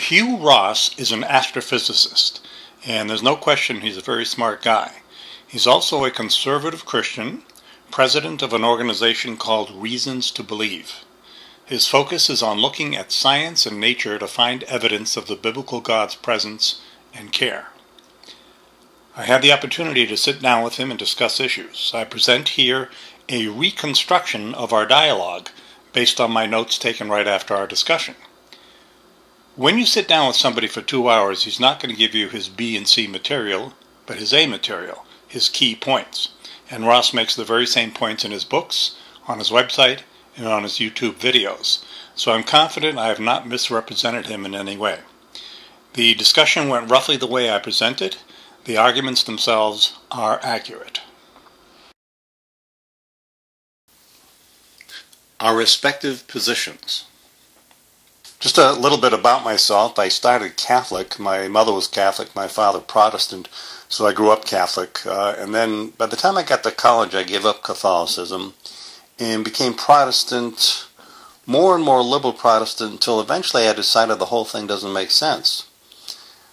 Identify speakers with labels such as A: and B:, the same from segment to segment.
A: Hugh Ross is an astrophysicist, and there's no question he's a very smart guy. He's also a conservative Christian, president of an organization called Reasons to Believe. His focus is on looking at science and nature to find evidence of the biblical God's presence and care. I had the opportunity to sit down with him and discuss issues. I present here a reconstruction of our dialogue based on my notes taken right after our discussion. When you sit down with somebody for 2 hours, he's not going to give you his B and C material, but his A material, his key points. And Ross makes the very same points in his books, on his website, and on his YouTube videos. So I'm confident I have not misrepresented him in any way. The discussion went roughly the way I presented. The arguments themselves are accurate. Our respective positions. Just a little bit about myself. I started Catholic. My mother was Catholic, my father Protestant, so I grew up Catholic. And then by the time I got to college, I gave up Catholicism and became Protestant, more and more liberal Protestant, until eventually I decided the whole thing doesn't make sense.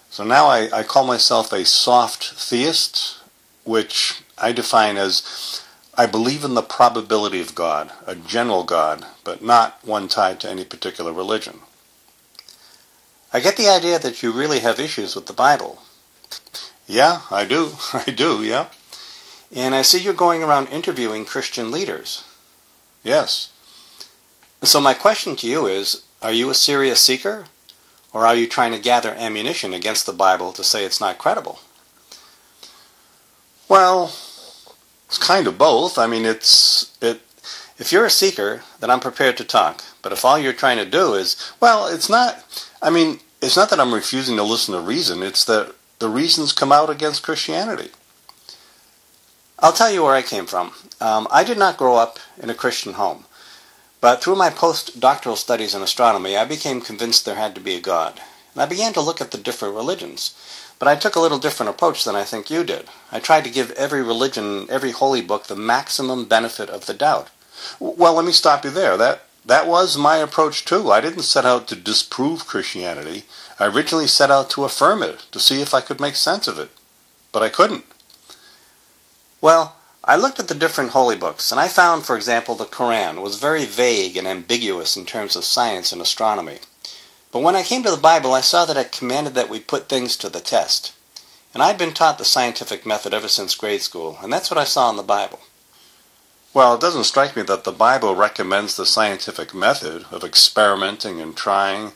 A: So now I call myself a soft theist, which I define as I believe in the probability of God, a general God, but not one tied to any particular religion. I get the idea that you really have issues with the Bible. Yeah, I do. Yeah. And I see you're going around interviewing Christian leaders. Yes. So my question to you is, are you a serious seeker? Or are you trying to gather ammunition against the Bible to say it's not credible? Well, it's kind of both. I mean, if you're a seeker, then I'm prepared to talk. But if all you're trying to do is, well, it's not that I'm refusing to listen to reason. It's that the reasons come out against Christianity. I'll tell you where I came from. I did not grow up in a Christian home. But through my postdoctoral studies in astronomy, I became convinced there had to be a God. And I began to look at the different religions. But I took a little different approach than I think you did. I tried to give every religion, every holy book, the maximum benefit of the doubt. Well, let me stop you there. That was my approach too. I didn't set out to disprove Christianity. I originally set out to affirm it, to see if I could make sense of it. But I couldn't. Well, I looked at the different holy books, and I found, for example, the Quran was very vague and ambiguous in terms of science and astronomy. But when I came to the Bible, I saw that it commanded that we put things to the test. And I'd been taught the scientific method ever since grade school, and that's what I saw in the Bible. Well, it doesn't strike me that the Bible recommends the scientific method of experimenting and trying.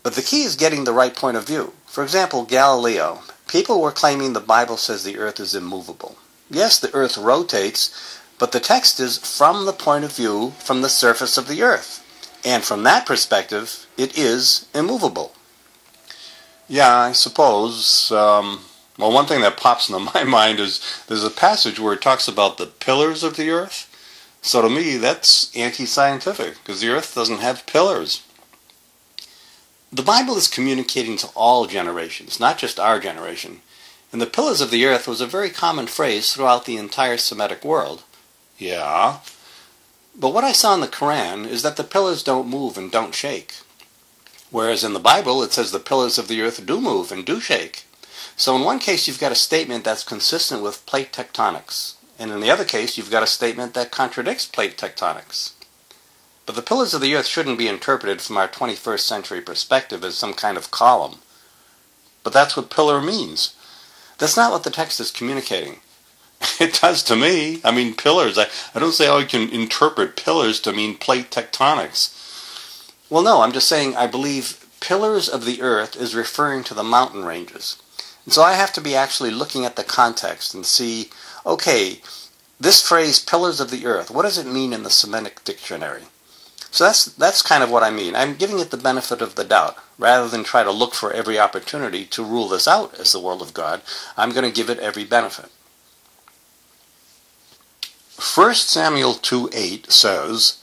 A: But the key is getting the right point of view. For example, Galileo. People were claiming the Bible says the earth is immovable. Yes, the earth rotates, but the text is from the point of view from the surface of the earth. And from that perspective, it is immovable. Yeah, I suppose. Well, one thing that pops into my mind is there's a passage where it talks about the pillars of the earth. So to me, that's anti-scientific, because the earth doesn't have pillars. The Bible is communicating to all generations, not just our generation. And the pillars of the earth was a very common phrase throughout the entire Semitic world. Yeah. But what I saw in the Quran is that the pillars don't move and don't shake. Whereas in the Bible it says the pillars of the earth do move and do shake. So in one case you've got a statement that's consistent with plate tectonics. And in the other case you've got a statement that contradicts plate tectonics. But the pillars of the earth shouldn't be interpreted from our 21st century perspective as some kind of column. But that's what pillar means. That's not what the text is communicating. It does to me. I mean, pillars. I don't say how you can interpret pillars to mean plate tectonics. Well, no, I'm just saying I believe pillars of the earth is referring to the mountain ranges. And so I have to be actually looking at the context and see, okay, this phrase, pillars of the earth, what does it mean in the Semitic dictionary? So that's kind of what I mean. I'm giving it the benefit of the doubt. Rather than try to look for every opportunity to rule this out as the world of God, I'm going to give it every benefit. 1 Samuel 2:8 says,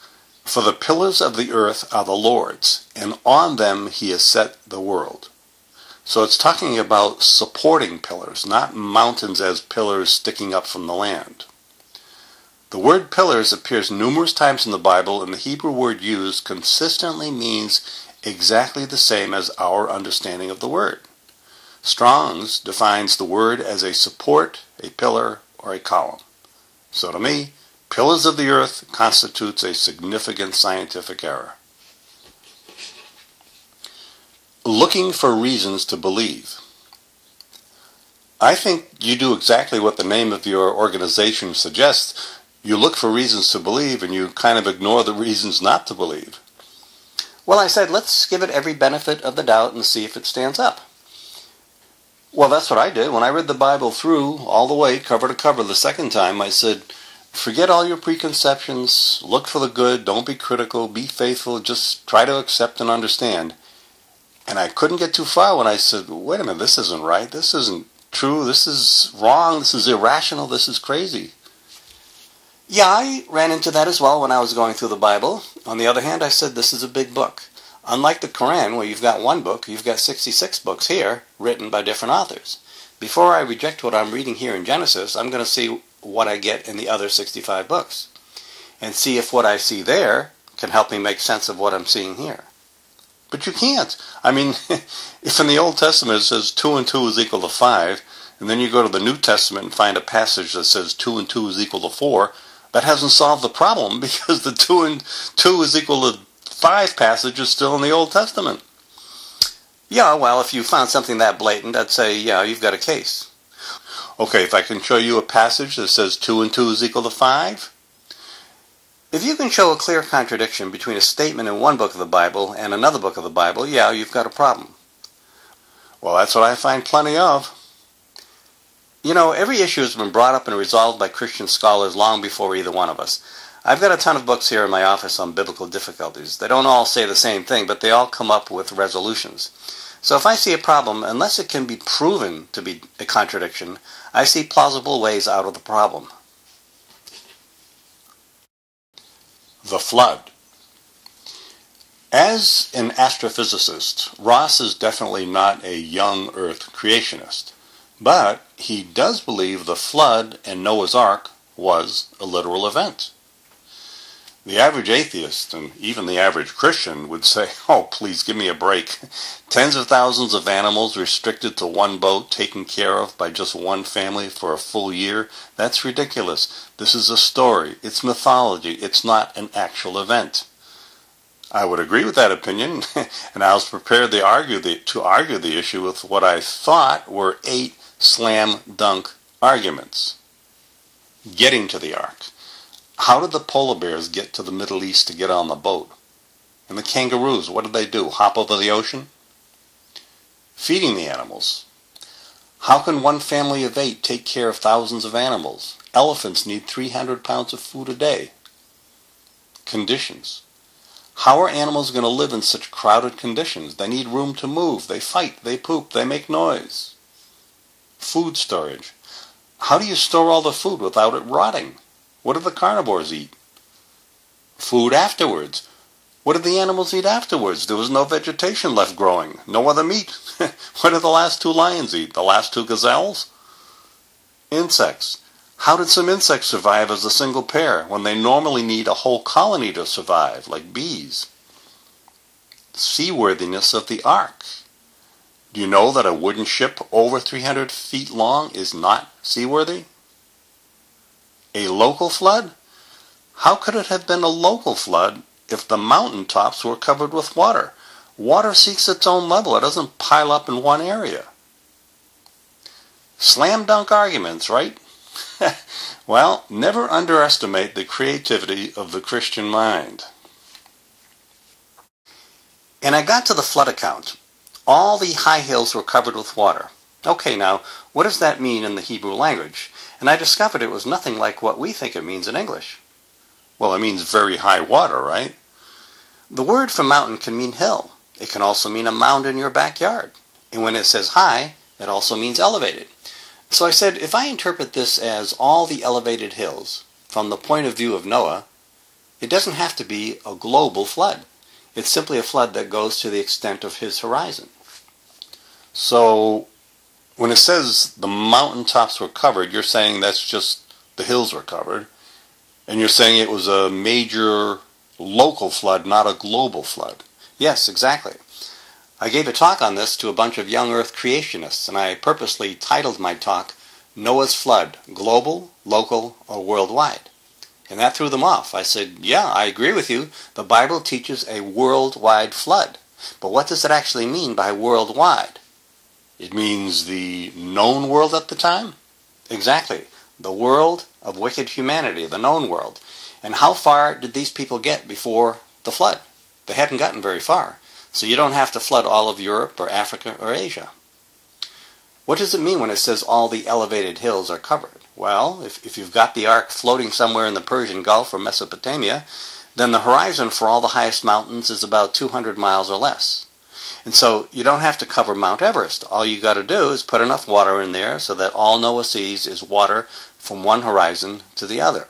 A: "For the pillars of the earth are the Lord's, and on them he has set the world." So it's talking about supporting pillars, not mountains as pillars sticking up from the land. The word pillars appears numerous times in the Bible, and the Hebrew word used consistently means exactly the same as our understanding of the word. Strong's defines the word as a support, a pillar, or a column. So to me, pillars of the earth constitutes a significant scientific error. Looking for reasons to believe. I think you do exactly what the name of your organization suggests. You look for reasons to believe and you kind of ignore the reasons not to believe. Well, I said, let's give it every benefit of the doubt and see if it stands up. Well, that's what I did. When I read the Bible through, all the way, cover to cover, the second time, I said, forget all your preconceptions, look for the good, don't be critical, be faithful, just try to accept and understand. And I couldn't get too far when I said, wait a minute, this isn't right, this isn't true, this is wrong, this is irrational, this is crazy. Yeah, I ran into that as well when I was going through the Bible. On the other hand, I said this is a big book. Unlike the Quran, where you've got one book, you've got 66 books here, written by different authors. Before I reject what I'm reading here in Genesis, I'm going to see what I get in the other 65 books, and see if what I see there can help me make sense of what I'm seeing here. But you can't. I mean, if in the Old Testament it says 2 and 2 is equal to 5, and then you go to the New Testament and find a passage that says 2 and 2 is equal to 4, that hasn't solved the problem because the 2 and 2 is equal to 5 passage is still in the Old Testament. Yeah, well, if you found something that blatant, I'd say, yeah, you've got a case. Okay, if I can show you a passage that says 2 and 2 is equal to 5, if you can show a clear contradiction between a statement in one book of the Bible and another book of the Bible, yeah, you've got a problem. Well, that's what I find plenty of. You know, every issue has been brought up and resolved by Christian scholars long before either one of us. I've got a ton of books here in my office on biblical difficulties. They don't all say the same thing, but they all come up with resolutions. So if I see a problem, unless it can be proven to be a contradiction, I see plausible ways out of the problem. The flood. As an astrophysicist, Ross is definitely not a young Earth creationist, but he does believe the flood and Noah's Ark was a literal event. The average atheist, and even the average Christian, would say, oh, please give me a break. Tens of thousands of animals restricted to one boat, taken care of by just one family for a full year, that's ridiculous. This is a story. It's mythology. It's not an actual event. I would agree with that opinion, and I was prepared to argue the issue with what I thought were 8 slam-dunk arguments. Getting to the Ark. How did the polar bears get to the Middle East to get on the boat? And the kangaroos, what did they do? Hop over the ocean? Feeding the animals. How can one family of 8 take care of thousands of animals? Elephants need 300 pounds of food a day. Conditions. How are animals going to live in such crowded conditions? They need room to move. They fight. They poop. They make noise. Food storage. How do you store all the food without it rotting? What do the carnivores eat? Food afterwards. What did the animals eat afterwards? There was no vegetation left growing. No other meat. What did the last 2 lions eat? The last 2 gazelles? Insects. How did some insects survive as a single pair when they normally need a whole colony to survive, like bees? Seaworthiness of the Ark. Do you know that a wooden ship over 300 feet long is not seaworthy? A local flood? How could it have been a local flood if the mountain tops were covered with water? Water seeks its own level. It doesn't pile up in one area. Slam dunk arguments, right? Well, never underestimate the creativity of the Christian mind. And I got to the flood account. All the high hills were covered with water. Okay, now, what does that mean in the Hebrew language? And I discovered it was nothing like what we think it means in English. Well, it means very high water, right? The word for mountain can mean hill. It can also mean a mound in your backyard. And when it says high, it also means elevated. So I said, if I interpret this as all the elevated hills from the point of view of Noah, it doesn't have to be a global flood. It's simply a flood that goes to the extent of his horizon. So when it says the mountaintops were covered, you're saying that's just the hills were covered. And you're saying it was a major local flood, not a global flood. Yes, exactly. I gave a talk on this to a bunch of young Earth creationists, and I purposely titled my talk, Noah's Flood, Global, Local, or Worldwide. And that threw them off. I said, yeah, I agree with you. The Bible teaches a worldwide flood. But what does it actually mean by worldwide? It means the known world at the time? Exactly. The world of wicked humanity, the known world. And how far did these people get before the flood? They hadn't gotten very far. So you don't have to flood all of Europe or Africa or Asia. What does it mean when it says all the elevated hills are covered? Well, if you've got the ark floating somewhere in the Persian Gulf or Mesopotamia, then the horizon for all the highest mountains is about 200 miles or less. And so you don't have to cover Mount Everest. All you got to do is put enough water in there so that all Noah sees is water from one horizon to the other.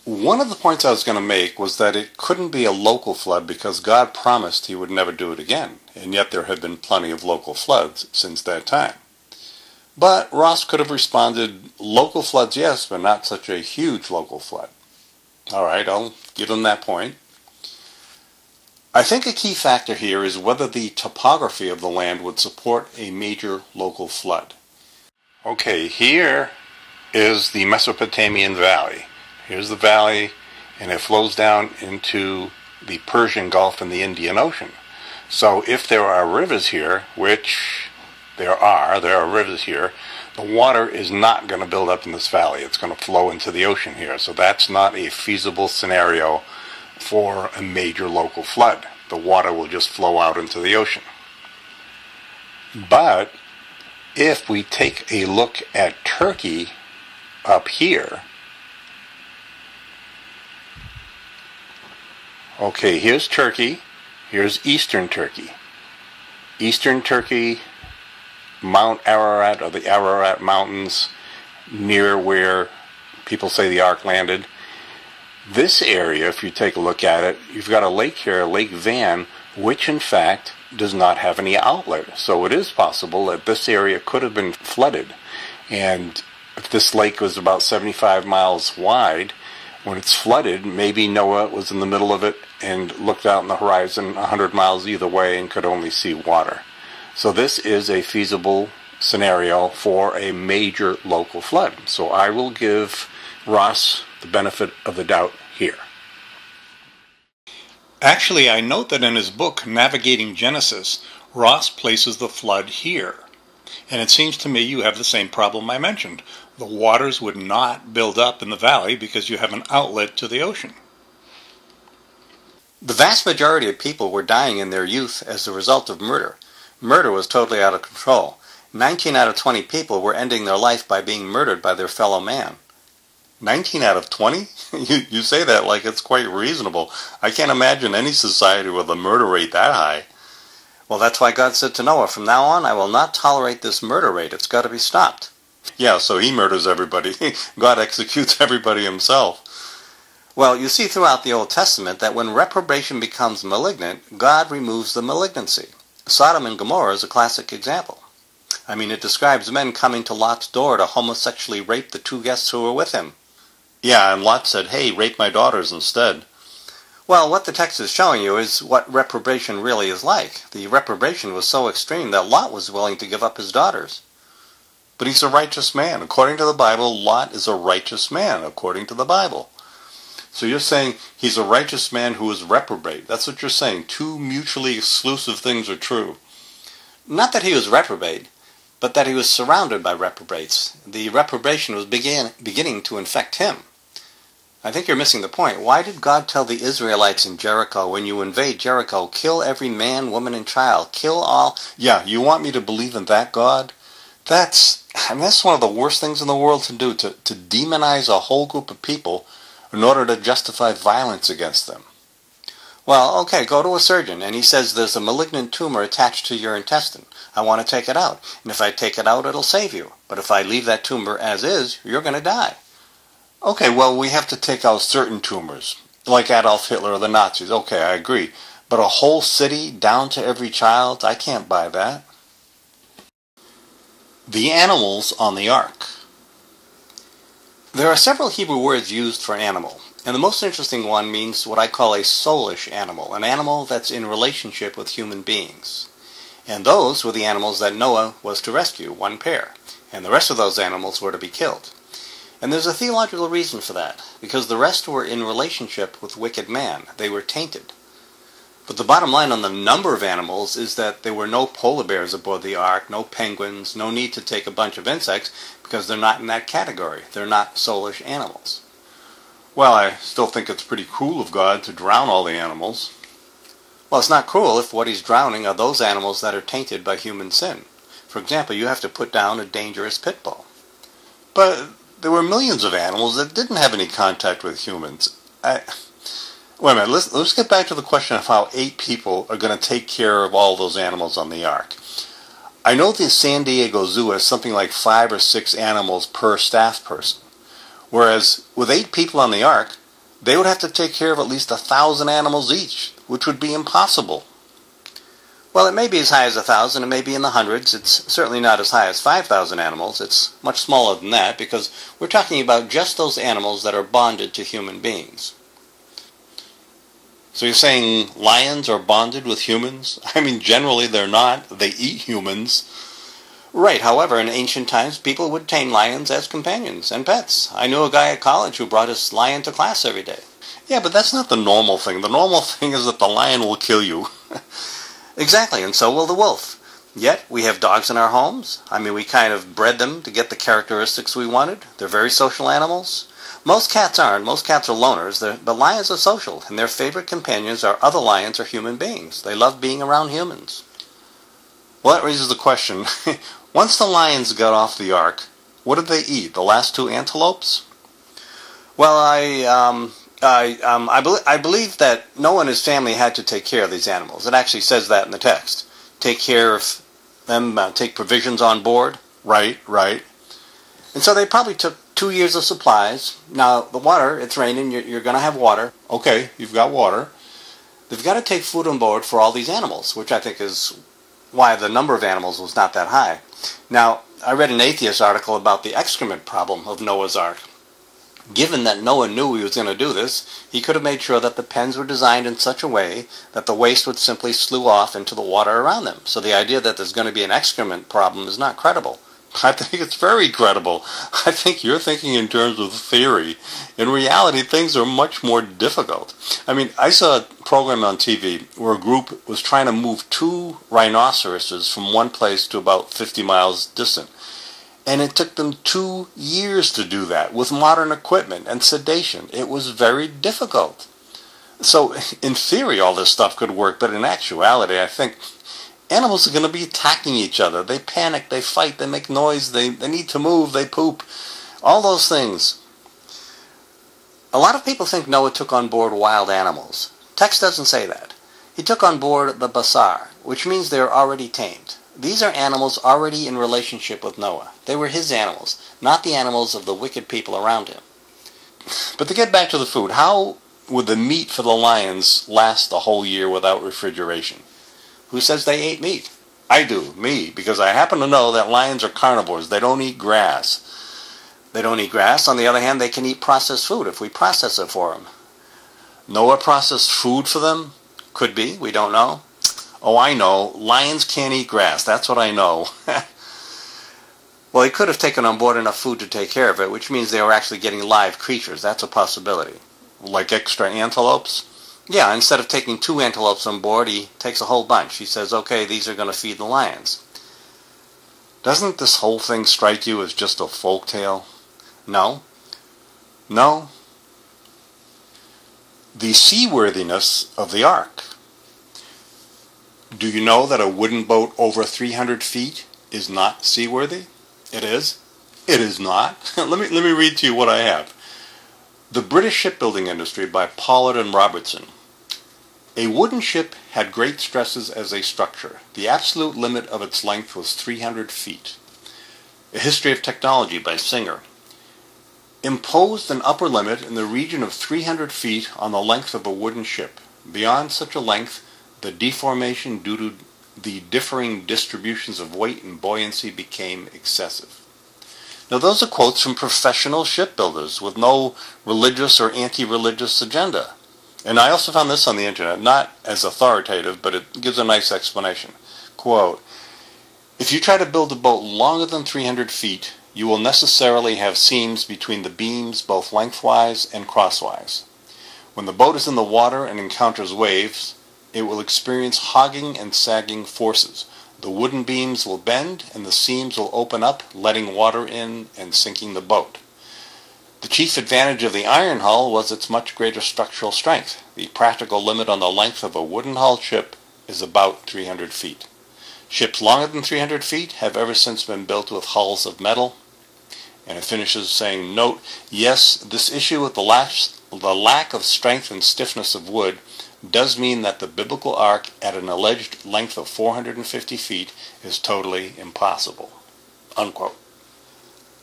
A: One of the points I was going to make was that it couldn't be a local flood because God promised he would never do it again, and yet there had been plenty of local floods since that time. But Ross could have responded, local floods, yes, but not such a huge local flood. All right, I'll give him that point. I think a key factor here is whether the topography of the land would support a major local flood. Okay, here is the Mesopotamian Valley. Here's the valley, and it flows down into the Persian Gulf and the Indian Ocean. So if there are rivers here, which there are rivers here, the water is not going to build up in this valley. It's going to flow into the ocean here. So that's not a feasible scenario for a major local flood. The water will just flow out into the ocean. But if we take a look at Turkey up here, okay, here's Turkey, here's Eastern Turkey. Eastern Turkey, Mount Ararat, or the Ararat Mountains, near where people say the Ark landed. This area, if you take a look at it, you've got a lake here, Lake Van, which in fact does not have any outlet. So it is possible that this area could have been flooded. And if this lake was about 75 miles wide, when it's flooded, maybe Noah was in the middle of it and looked out on the horizon 100 miles either way and could only see water. So this is a feasible scenario for a major local flood. So I will give Ross the benefit of the doubt here. Actually, I note that in his book, Navigating Genesis, Ross places the flood here. And it seems to me you have the same problem I mentioned. The waters would not build up in the valley because you have an outlet to the ocean. The vast majority of people were dying in their youth as a result of murder. Murder was totally out of control. 19 out of 20 people were ending their life by being murdered by their fellow man. 19 out of 20? You say that like it's quite reasonable. I can't imagine any society with a murder rate that high. Well, that's why God said to Noah, from now on I will not tolerate this murder rate. It's got to be stopped. Yeah, so he murders everybody. God executes everybody himself. Well, you see throughout the Old Testament that when reprobation becomes malignant, God removes the malignancy. Sodom and Gomorrah is a classic example. I mean, it describes men coming to Lot's door to homosexually rape the two guests who were with him. Yeah, and Lot said, hey, rape my daughters instead. Well, what the text is showing you is what reprobation really is like. The reprobation was so extreme that Lot was willing to give up his daughters. But he's a righteous man. According to the Bible, Lot is a righteous man, according to the Bible. So you're saying he's a righteous man who is reprobate. That's what you're saying. Two mutually exclusive things are true. Not that he was reprobate, but that he was surrounded by reprobates. The reprobation was beginning to infect him. I think you're missing the point. Why did God tell the Israelites in Jericho, when you invade Jericho, kill every man, woman, and child? Kill all. Yeah, you want me to believe in that God? That's one of the worst things in the world to do, to demonize a whole group of people in order to justify violence against them. Well, okay, go to a surgeon, and he says there's a malignant tumor attached to your intestine. I want to take it out. And if I take it out, it'll save you. But if I leave that tumor as is, you're going to die. Okay, well, we have to take out certain tumors, like Adolf Hitler or the Nazis. Okay, I agree. But a whole city, down to every child, I can't buy that. The animals on the ark. There are several Hebrew words used for animal, and the most interesting one means what I call a soulish animal, an animal that's in relationship with human beings. And those were the animals that Noah was to rescue, one pair, and the rest of those animals were to be killed. And there's a theological reason for that, because the rest were in relationship with wicked man. They were tainted. But the bottom line on the number of animals is that there were no polar bears aboard the ark, no penguins, no need to take a bunch of insects, because they're not in that category. They're not soulish animals. Well, I still think it's pretty cruel of God to drown all the animals. Well, it's not cruel if what he's drowning are those animals that are tainted by human sin. For example, you have to put down a dangerous pit bull. But there were millions of animals that didn't have any contact with humans. Wait a minute, let's get back to the question of how 8 people are going to take care of all those animals on the ark. I know the San Diego Zoo has something like 5 or 6 animals per staff person, whereas with 8 people on the ark, they would have to take care of at least 1,000 animals each, which would be impossible. Well, it may be as high as 1,000, it may be in the hundreds. It's certainly not as high as 5,000 animals. It's much smaller than that, because we're talking about just those animals that are bonded to human beings. So you're saying lions are bonded with humans? I mean, generally they're not. They eat humans. Right, however, in ancient times, people would tame lions as companions and pets. I knew a guy at college who brought his lion to class every day. Yeah, but that's not the normal thing. The normal thing is that the lion will kill you. Exactly, and so will the wolf. Yet, we have dogs in our homes. I mean, we kind of bred them to get the characteristics we wanted. They're very social animals. Most cats aren't. Most cats are loners. But lions are social, and their favorite companions are other lions or human beings. They love being around humans. Well, that raises the question. Once the lions got off the ark, what did they eat? The last 2 antelopes? Well, I believe that Noah and his family had to take care of these animals. It actually says that in the text. Take care of them, take provisions on board. Right. And so they probably took 2 years of supplies. Now, the water, it's raining, you're going to have water. Okay, you've got water. They've got to take food on board for all these animals, which I think is why the number of animals was not that high. Now, I read an atheist article about the excrement problem of Noah's Ark. Given that Noah knew he was going to do this, he could have made sure that the pens were designed in such a way that the waste would simply slough off into the water around them. So the idea that there's going to be an excrement problem is not credible. I think it's very credible. I think you're thinking in terms of theory. In reality, things are much more difficult. I mean, I saw a program on TV where a group was trying to move 2 rhinoceroses from one place to about 50 miles distant. And it took them 2 years to do that with modern equipment and sedation. It was very difficult. So, in theory, all this stuff could work, but in actuality, I think animals are going to be attacking each other. They panic, they fight, they make noise, they need to move, they poop. All those things. A lot of people think Noah took on board wild animals. Text doesn't say that. He took on board the basar, which means they're already tamed. These are animals already in relationship with Noah. They were his animals, not the animals of the wicked people around him. But to get back to the food, how would the meat for the lions last a whole year without refrigeration? Who says they ate meat? I do, me, because I happen to know that lions are carnivores. They don't eat grass. They don't eat grass. On the other hand, they can eat processed food if we process it for them. Noah processed food for them? Could be. We don't know. Oh, I know. Lions can't eat grass. That's what I know. Well, he could have taken on board enough food to take care of it, which means they were actually getting live creatures. That's a possibility. Like extra antelopes? Yeah, instead of taking 2 antelopes on board, he takes a whole bunch. He says, okay, these are going to feed the lions. Doesn't this whole thing strike you as just a folk tale? No. No. The seaworthiness of the ark. Do you know that a wooden boat over 300 feet is not seaworthy? It is? It is not. Let me read to you what I have. The British Shipbuilding Industry by Pollard and Robertson. A wooden ship had great stresses as a structure. The absolute limit of its length was 300 feet. A History of Technology by Singer. Imposed an upper limit in the region of 300 feet on the length of a wooden ship. Beyond such a length, the deformation due to the differing distributions of weight and buoyancy became excessive. Now those are quotes from professional shipbuilders with no religious or anti-religious agenda. And I also found this on the internet, not as authoritative, but it gives a nice explanation. Quote, "If you try to build a boat longer than 300 feet, you will necessarily have seams between the beams both lengthwise and crosswise. When the boat is in the water and encounters waves, it will experience hogging and sagging forces. The wooden beams will bend and the seams will open up, letting water in and sinking the boat. The chief advantage of the iron hull was its much greater structural strength. The practical limit on the length of a wooden hull ship is about 300 feet. Ships longer than 300 feet have ever since been built with hulls of metal." And it finishes saying, "Note, yes, this issue with the lack of strength and stiffness of wood does mean that the biblical ark at an alleged length of 450 feet is totally impossible." Unquote.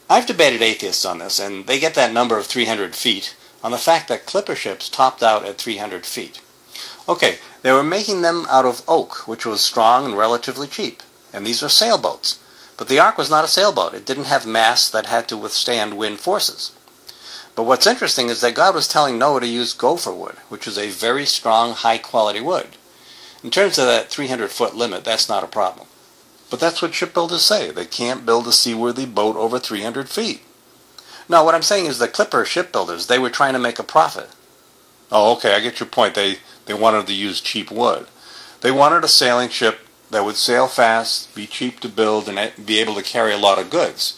A: I've debated atheists on this, and they get that number of 300 feet on the fact that clipper ships topped out at 300 feet. Okay, they were making them out of oak, which was strong and relatively cheap, and these were sailboats. But the ark was not a sailboat. It didn't have masts that had to withstand wind forces. But what's interesting is that God was telling Noah to use gopher wood, which is a very strong, high-quality wood. In terms of that 300-foot limit, that's not a problem. But that's what shipbuilders say. They can't build a seaworthy boat over 300 feet. No, what I'm saying is the clipper shipbuilders, they were trying to make a profit. Oh, okay, I get your point. They wanted to use cheap wood. They wanted a sailing ship that would sail fast, be cheap to build, and be able to carry a lot of goods.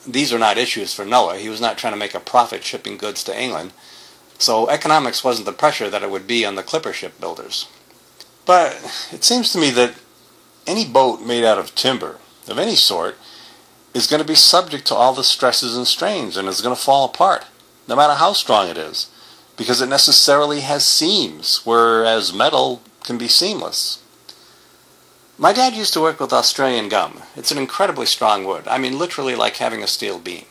A: These are not issues for Noah. He was not trying to make a profit shipping goods to England. So economics wasn't the pressure that it would be on the clipper shipbuilders. But it seems to me that any boat made out of timber, of any sort, is going to be subject to all the stresses and strains and is going to fall apart, no matter how strong it is, because it necessarily has seams, whereas metal can be seamless. My dad used to work with Australian gum. It's an incredibly strong wood. I mean, literally like having a steel beam.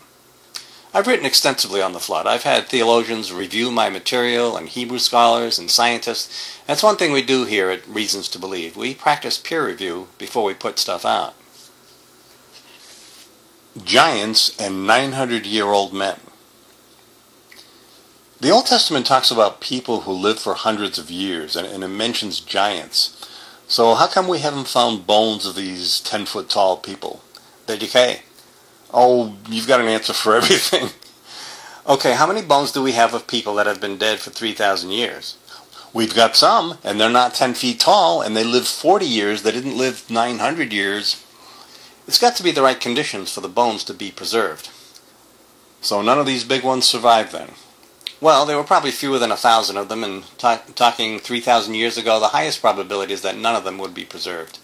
A: I've written extensively on the flood. I've had theologians review my material, and Hebrew scholars and scientists. That's one thing we do here at Reasons to Believe. We practice peer review before we put stuff out. Giants and 900-year-old men. The Old Testament talks about people who live for hundreds of years, and it mentions giants. So how come we haven't found bones of these 10-foot tall people? They decay. Oh, you've got an answer for everything. Okay, how many bones do we have of people that have been dead for 3,000 years? We've got some, and they're not 10 feet tall, and they lived 40 years. They didn't live 900 years. It's got to be the right conditions for the bones to be preserved. So none of these big ones survived then. Well, there were probably fewer than 1,000 of them, and talking 3,000 years ago, the highest probability is that none of them would be preserved.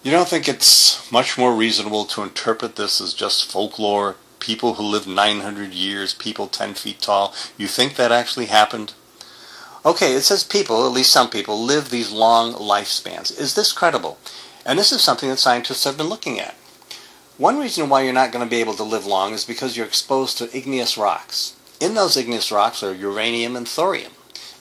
A: You don't think it's much more reasonable to interpret this as just folklore? People who lived 900 years, people 10 feet tall. You think that actually happened? Okay, it says people, at least some people, live these long lifespans. Is this credible? And this is something that scientists have been looking at. One reason why you're not going to be able to live long is because you're exposed to igneous rocks. In those igneous rocks are uranium and thorium.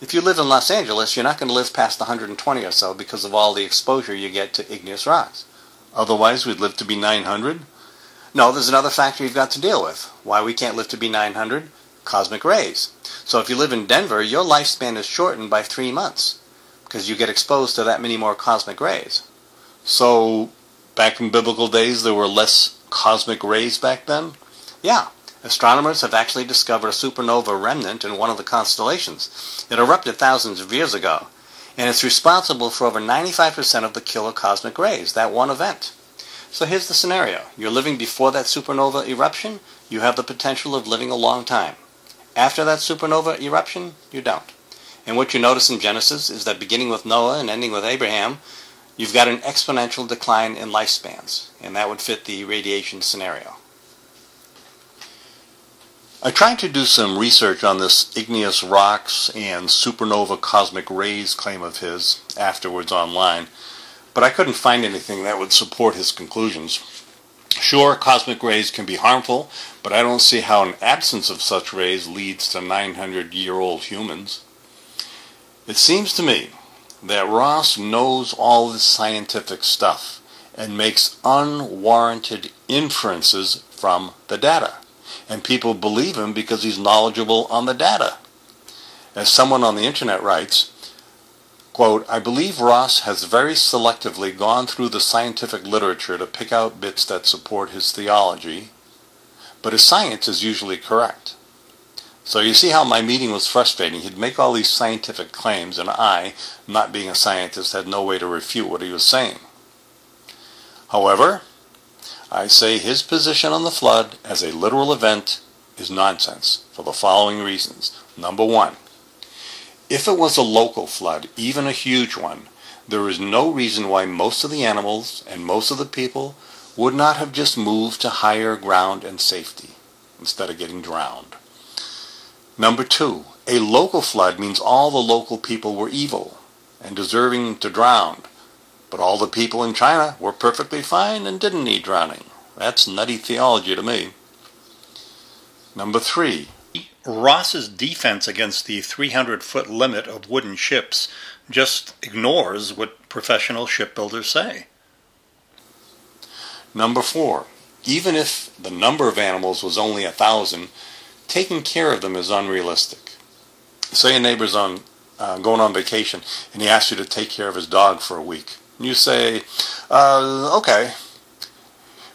A: If you live in Los Angeles, you're not going to live past 120 or so because of all the exposure you get to igneous rocks. Otherwise, we'd live to be 900? No, there's another factor you've got to deal with. Why we can't live to be 900? Cosmic rays. So if you live in Denver, your lifespan is shortened by 3 months because you get exposed to that many more cosmic rays. So, back in biblical days, there were less cosmic rays back then? Yeah. Astronomers have actually discovered a supernova remnant in one of the constellations. It erupted thousands of years ago, and it's responsible for over 95% of the killer cosmic rays, that one event. So here's the scenario. You're living before that supernova eruption, you have the potential of living a long time. After that supernova eruption, you don't. And what you notice in Genesis is that beginning with Noah and ending with Abraham, you've got an exponential decline in lifespans, and that would fit the radiation scenario. I tried to do some research on this igneous rocks and supernova cosmic rays claim of his afterwards online, but I couldn't find anything that would support his conclusions. Sure, cosmic rays can be harmful, but I don't see how an absence of such rays leads to 900-year-old humans. It seems to me that Ross knows all this scientific stuff and makes unwarranted inferences from the data. And people believe him because he's knowledgeable on the data. As someone on the internet writes, quote, I believe Ross has very selectively gone through the scientific literature to pick out bits that support his theology, but his science is usually correct. So you see how my meeting was frustrating. He'd make all these scientific claims, and I, not being a scientist, had no way to refute what he was saying. However, I say his position on the flood as a literal event is nonsense for the following reasons. Number one, if it was a local flood, even a huge one, there is no reason why most of the animals and most of the people would not have just moved to higher ground and safety instead of getting drowned. Number two, a local flood means all the local people were evil and deserving to drown, but all the people in China were perfectly fine and didn't need drowning. That's nutty theology to me. Number three, Ross's defense against the 300-foot limit of wooden ships just ignores what professional shipbuilders say. Number four, even if the number of animals was only 1,000, taking care of them is unrealistic. Say a neighbor's going on vacation and he asks you to take care of his dog for a week. You say, okay.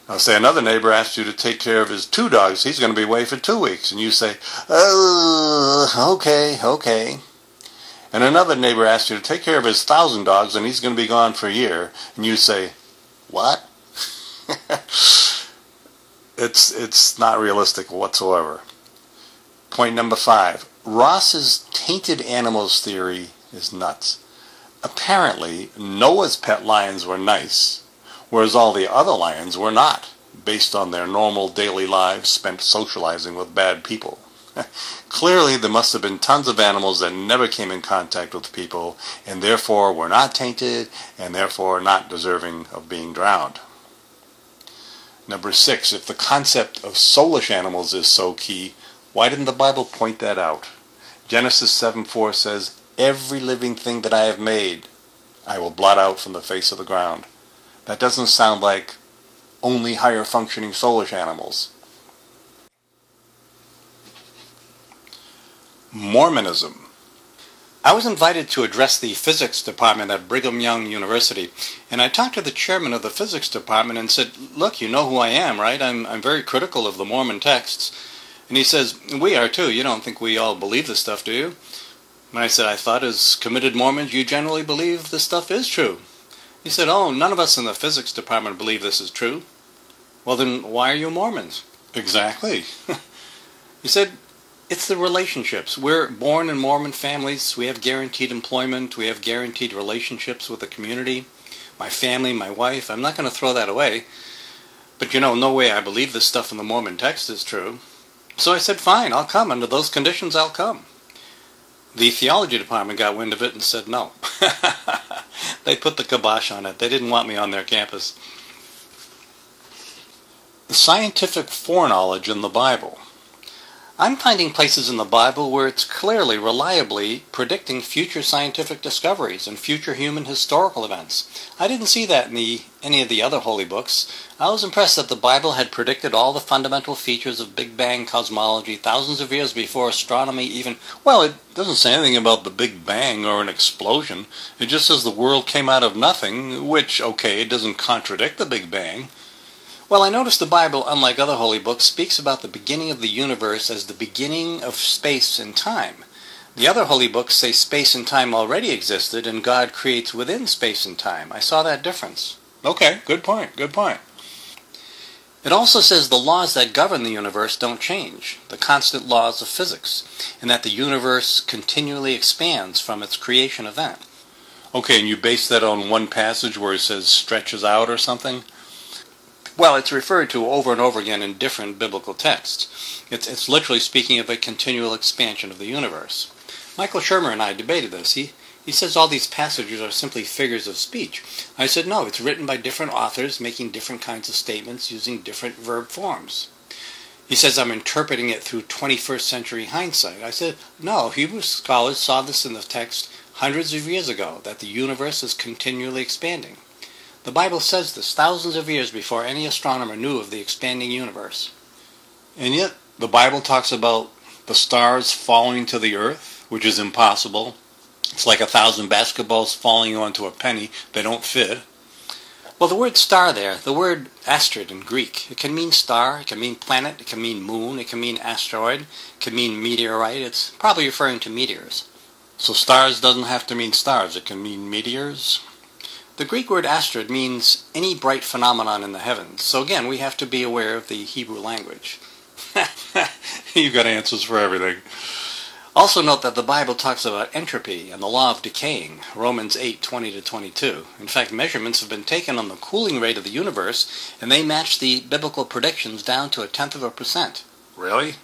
A: Now say another neighbor asks you to take care of his 2 dogs. He's going to be away for 2 weeks. And you say, okay. And another neighbor asks you to take care of his 1,000 dogs and he's going to be gone for a year. And you say, what? It's not realistic whatsoever. Point number 5. Ross's tainted animals theory is nuts. Apparently, Noah's pet lions were nice, whereas all the other lions were not, based on their normal daily lives spent socializing with bad people. Clearly, there must have been tons of animals that never came in contact with people, and therefore were not tainted, and therefore not deserving of being drowned. Number 6, if the concept of soulish animals is so key, why didn't the Bible point that out? Genesis 7:4 says, every living thing that I have made, I will blot out from the face of the ground. That doesn't sound like only higher functioning soulish animals. Mormonism. I was invited to address the physics department at Brigham Young University, and I talked to the chairman of the physics department and said, look, you know who I am, right? I'm very critical of the Mormon texts. And he says, we are too. You don't think we all believe this stuff, do you? And I said, I thought as committed Mormons you generally believe this stuff is true. He said, oh, none of us in the physics department believe this is true. Well, then why are you Mormons? Exactly. He said, it's the relationships. We're born in Mormon families. We have guaranteed employment. We have guaranteed relationships with the community. My family, my wife. I'm not going to throw that away. But no way I believe this stuff in the Mormon text is true. So I said, fine, I'll come. Under those conditions, I'll come. The theology department got wind of it and said no. They put the kibosh on it. They didn't want me on their campus. The scientific foreknowledge in the Bible. I'm finding places in the Bible where it's clearly, reliably predicting future scientific discoveries and future human historical events. I didn't see that in any of the other holy books. I was impressed that the Bible had predicted all the fundamental features of Big Bang cosmology thousands of years before astronomy even... Well, it doesn't say anything about the Big Bang or an explosion. It just says the world came out of nothing, which, okay, it doesn't contradict the Big Bang. Well, I noticed the Bible, unlike other holy books, speaks about the beginning of the universe as the beginning of space and time. The other holy books say space and time already existed and God creates within space and time. I saw that difference. Okay, good point. It also says the laws that govern the universe don't change, the constant laws of physics, and that the universe continually expands from its creation event. Okay, and you base that on one passage where it says stretches out or something? Well, it's referred to over and over again in different biblical texts. It's literally speaking of a continual expansion of the universe. Miklos Shermer and I debated this. He says all these passages are simply figures of speech. I said, no, it's written by different authors making different kinds of statements using different verb forms. He says I'm interpreting it through 21st century hindsight. I said, no, Hebrew scholars saw this in the text hundreds of years ago, that the universe is continually expanding. The Bible says this thousands of years before any astronomer knew of the expanding universe. And yet, the Bible talks about the stars falling to the earth, which is impossible. It's like 1,000 basketballs falling onto a penny. They don't fit. Well, the word star there, the word astrid in Greek, it can mean star, it can mean planet, it can mean moon, it can mean asteroid, it can mean meteorite. It's probably referring to meteors. So stars doesn't have to mean stars, it can mean meteors. The Greek word astrid means any bright phenomenon in the heavens. So again, we have to be aware of the Hebrew language. You've got answers for everything. Also note that the Bible talks about entropy and the law of decaying, Romans 8:20-22. In fact, measurements have been taken on the cooling rate of the universe, and they match the biblical predictions down to 0.1%. Really?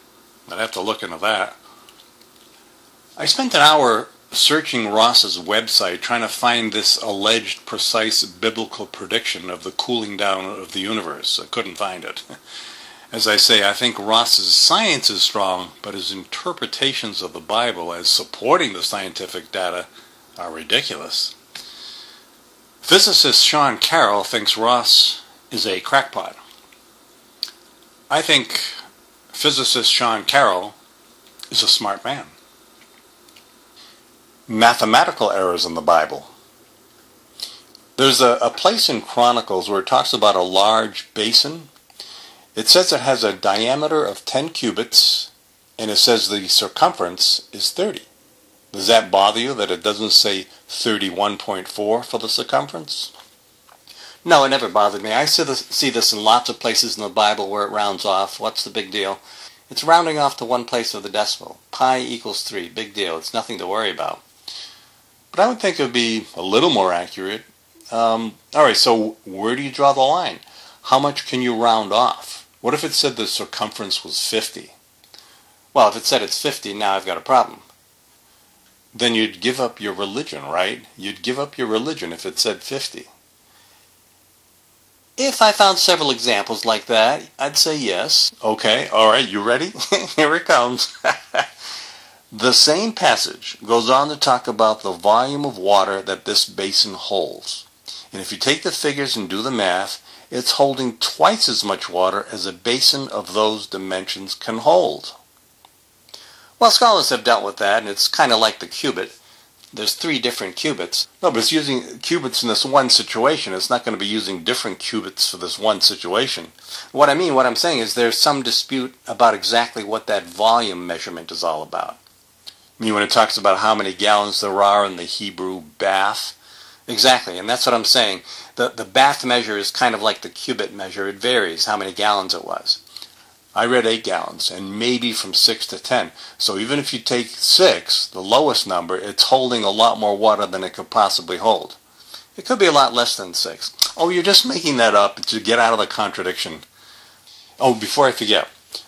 A: I'd have to look into that. I spent an hour searching Ross's website trying to find this alleged precise biblical prediction of the cooling down of the universe. I couldn't find it. As I say, I think Ross's science is strong, but his interpretations of the Bible as supporting the scientific data are ridiculous. Physicist Sean Carroll thinks Ross is a crackpot. I think physicist Sean Carroll is a smart man. Mathematical errors in the Bible. There's a place in Chronicles where it talks about a large basin. It says it has a diameter of 10 cubits, and it says the circumference is 30. Does that bother you that it doesn't say 31.4 for the circumference? No, it never bothered me. I see this in lots of places in the Bible where it rounds off. What's the big deal? It's rounding off to one place of the decimal. Pi equals 3. Big deal. It's nothing to worry about. But I would think it would be a little more accurate. All right, so where do you draw the line? How much can you round off? What if it said the circumference was 50? Well, if it said it's 50, now I've got a problem. Then you'd give up your religion, right? You'd give up your religion if it said 50. If I found several examples like that, I'd say yes. Okay, all right, you ready? Here it comes. The same passage goes on to talk about the volume of water that this basin holds. And if you take the figures and do the math, it's holding twice as much water as a basin of those dimensions can hold. Well, scholars have dealt with that, and it's kind of like the cubit. There's 3 different cubits. No, but it's using cubits in this one situation. It's not going to be using different cubits for this one situation. What I'm saying is there's some dispute about exactly what that volume measurement is all about. I mean, when it talks about how many gallons there are in the Hebrew bath. Exactly, and that's what I'm saying. The bath measure is kind of like the cubit measure. It varies how many gallons it was. I read 8 gallons, and maybe from 6 to 10. So even if you take 6, the lowest number, it's holding a lot more water than it could possibly hold. It could be a lot less than 6. Oh, you're just making that up to get out of the contradiction. Oh, before I forget,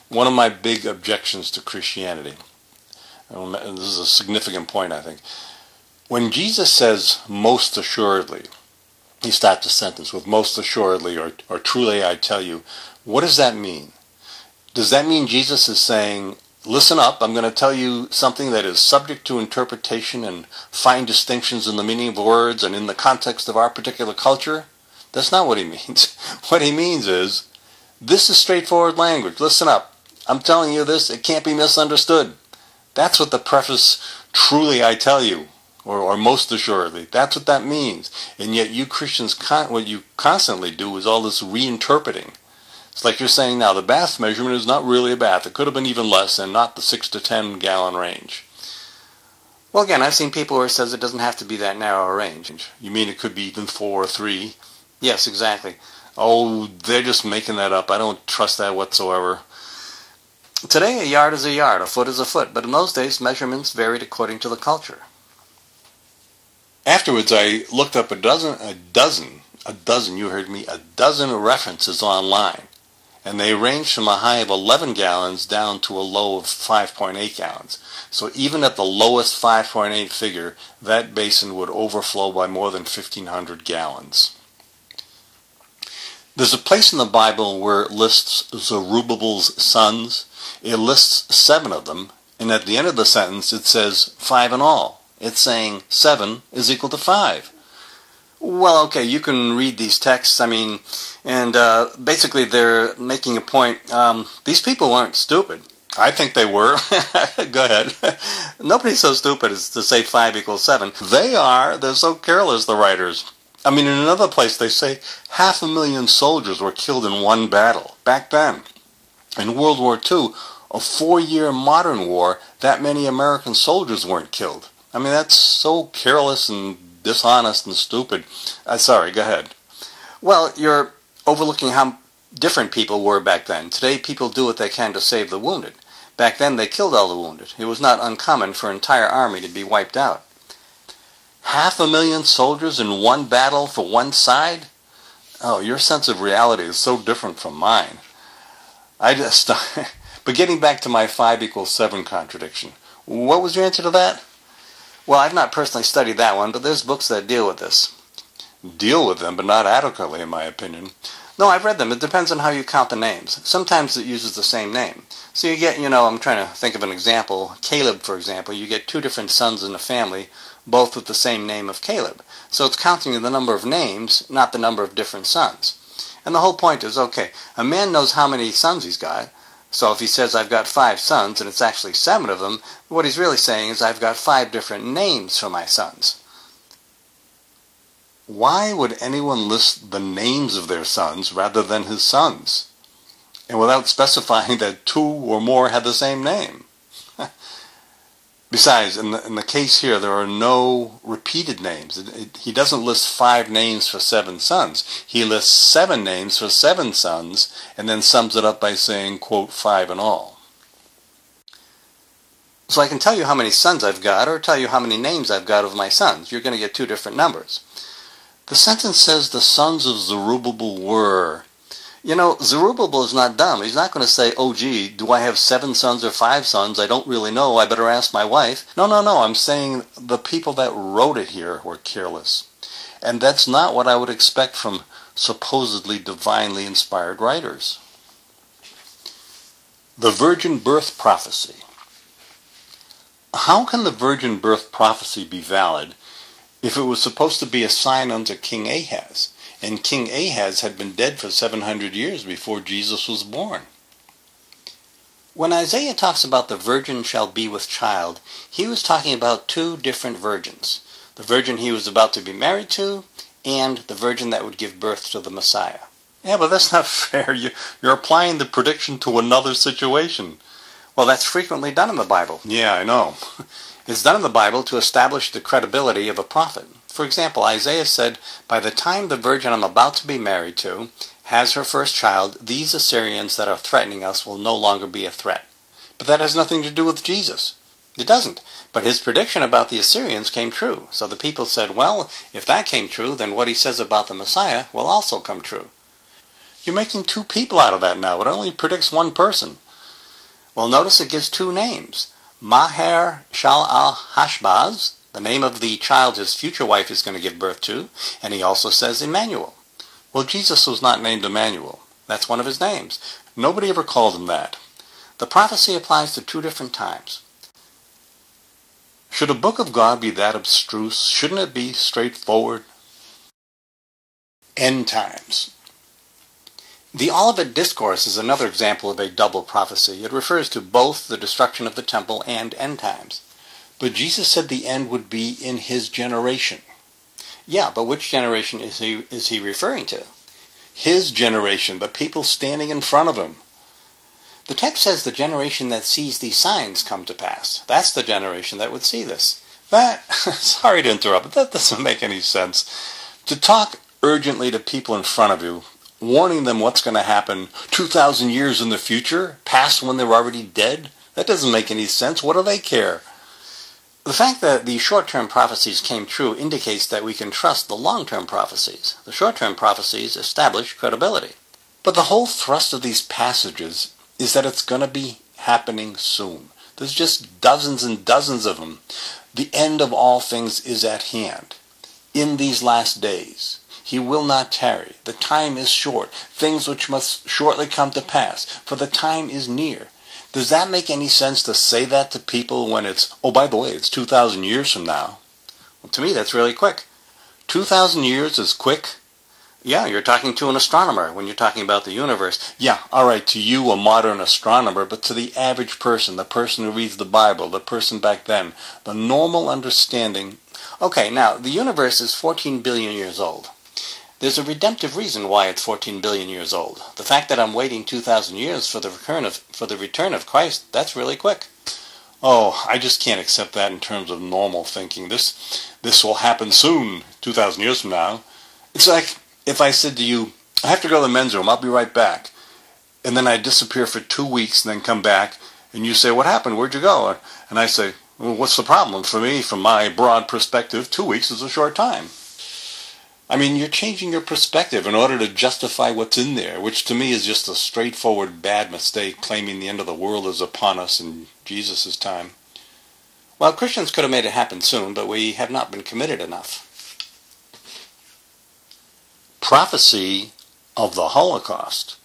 A: one of my big objections to Christianity, and this is a significant point, I think. When Jesus says, most assuredly, he starts a sentence with most assuredly or truly I tell you, what does that mean? Does that mean Jesus is saying, listen up, I'm going to tell you something that is subject to interpretation and fine distinctions in the meaning of words and in the context of our particular culture? That's not what he means. What he means is, this is straightforward language. Listen up. I'm telling you this, it can't be misunderstood. That's what the preface, truly I tell you, or most assuredly, that's what that means. And yet you Christians, what you constantly do is all this reinterpreting. It's like you're saying now, the bath measurement is not really a bath. It could have been even less and not the 6 to 10 gallon range. Well, again, I've seen people where it says it doesn't have to be that narrow a range. You mean it could be even 4 or 3? Yes, exactly. Oh, they're just making that up. I don't trust that whatsoever. Today, a yard is a yard, a foot is a foot, but in those days, measurements varied according to the culture. Afterwards, I looked up a dozen, you heard me, a dozen references online. And they ranged from a high of 11 gallons down to a low of 5.8 gallons. So even at the lowest 5.8 figure, that basin would overflow by more than 1,500 gallons. There's a place in the Bible where it lists Zerubbabel's sons. It lists 7 of them, and at the end of the sentence it says 5 in all. It's saying 7 is equal to 5. Well, okay, you can read these texts, and basically they're making a point. These people weren't stupid. I think they were. Go ahead. Nobody's so stupid as to say 5 equals 7. They are. They're so careless, the writers. In another place they say 500,000 soldiers were killed in one battle. Back then, in World War II, a 4-year modern war, that many American soldiers weren't killed. That's so careless and dishonest and stupid. Sorry, go ahead. Well, you're overlooking how different people were back then. Today, people do what they can to save the wounded. Back then, they killed all the wounded. It was not uncommon for an entire army to be wiped out. 500,000 soldiers in one battle for one side? Oh, your sense of reality is so different from mine. But getting back to my 5 equals 7 contradiction, what was your answer to that? Well, I've not personally studied that one, but there's books that deal with this. Deal with them, but not adequately, in my opinion. No, I've read them. It depends on how you count the names. Sometimes it uses the same name. So you get, I'm trying to think of an example. Caleb, for example, you get 2 different sons in a family, both with the same name of Caleb. So it's counting the number of names, not the number of different sons. And the whole point is, okay, a man knows how many sons he's got. So if he says, I've got 5 sons, and it's actually 7 of them, what he's really saying is, I've got 5 different names for my sons. Why would anyone list the names of their sons rather than his sons? And without specifying that 2 or more had the same name? Besides, in the case here, there are no repeated names. He doesn't list 5 names for 7 sons. He lists 7 names for 7 sons, and then sums it up by saying, quote, 5 in all. So I can tell you how many sons I've got, or tell you how many names I've got of my sons. You're going to get 2 different numbers. The sentence says the sons of Zerubbabel were. Zerubbabel is not dumb. He's not going to say, oh gee, do I have 7 sons or 5 sons? I don't really know. I better ask my wife. No. I'm saying the people that wrote it here were careless. And that's not what I would expect from supposedly divinely inspired writers. The virgin birth prophecy. How can the virgin birth prophecy be valid if it was supposed to be a sign unto King Ahaz? And King Ahaz had been dead for 700 years before Jesus was born. When Isaiah talks about the virgin shall be with child, he was talking about 2 different virgins. The virgin he was about to be married to, and the virgin that would give birth to the Messiah. Yeah, but that's not fair. You're applying the prediction to another situation. Well, that's frequently done in the Bible. Yeah, I know. It's done in the Bible to establish the credibility of a prophet. For example, Isaiah said, by the time the virgin I'm about to be married to has her first child, these Assyrians that are threatening us will no longer be a threat. But that has nothing to do with Jesus. It doesn't. But his prediction about the Assyrians came true. So the people said, well, if that came true, then what he says about the Messiah will also come true. You're making 2 people out of that now. It only predicts 1 person. Well, notice it gives 2 names. Maher Shal al-Hashbaz, the name of the child his future wife is going to give birth to, and he also says Emmanuel. Well, Jesus was not named Emmanuel. That's one of his names. Nobody ever called him that. The prophecy applies to 2 different times. Should a book of God be that abstruse? Shouldn't it be straightforward? End times. The Olivet Discourse is another example of a double prophecy. It refers to both the destruction of the temple and end times. But Jesus said the end would be in his generation. Yeah, but which generation is he referring to? His generation, the people standing in front of him. The text says the generation that sees these signs come to pass. That's the generation that would see this. Sorry to interrupt, but that doesn't make any sense. To talk urgently to people in front of you, warning them what's going to happen 2,000 years in the future, past when they're already dead, that doesn't make any sense. What do they care? The fact that the short-term prophecies came true indicates that we can trust the long-term prophecies. The short-term prophecies establish credibility. But the whole thrust of these passages is that it's going to be happening soon. There's just dozens and dozens of them. The end of all things is at hand. In these last days, he will not tarry. The time is short. Things which must shortly come to pass, for the time is near. Does that make any sense to say that to people when it's, oh, by the way, it's 2,000 years from now? Well, to me, that's really quick. 2,000 years is quick? Yeah, you're talking to an astronomer when you're talking about the universe. Yeah, all right, to you, a modern astronomer, but to the average person, the person who reads the Bible, the person back then, the normal understanding. Okay, now, the universe is 14 billion years old. There's a redemptive reason why it's 14 billion years old. The fact that I'm waiting 2,000 years for the return of Christ, that's really quick. Oh, I just can't accept that in terms of normal thinking. This will happen soon, 2,000 years from now. It's like if I said to you, I have to go to the men's room, I'll be right back. And then I disappear for 2 weeks and then come back, and you say, what happened? Where'd you go? And I say, well, what's the problem? For me, from my broad perspective, 2 weeks is a short time. I mean, you're changing your perspective in order to justify what's in there, which to me is just a straightforward bad mistake, claiming the end of the world is upon us in Jesus' time. Well, Christians could have made it happen soon, but we have not been committed enough. Prophecy of the Holocaust.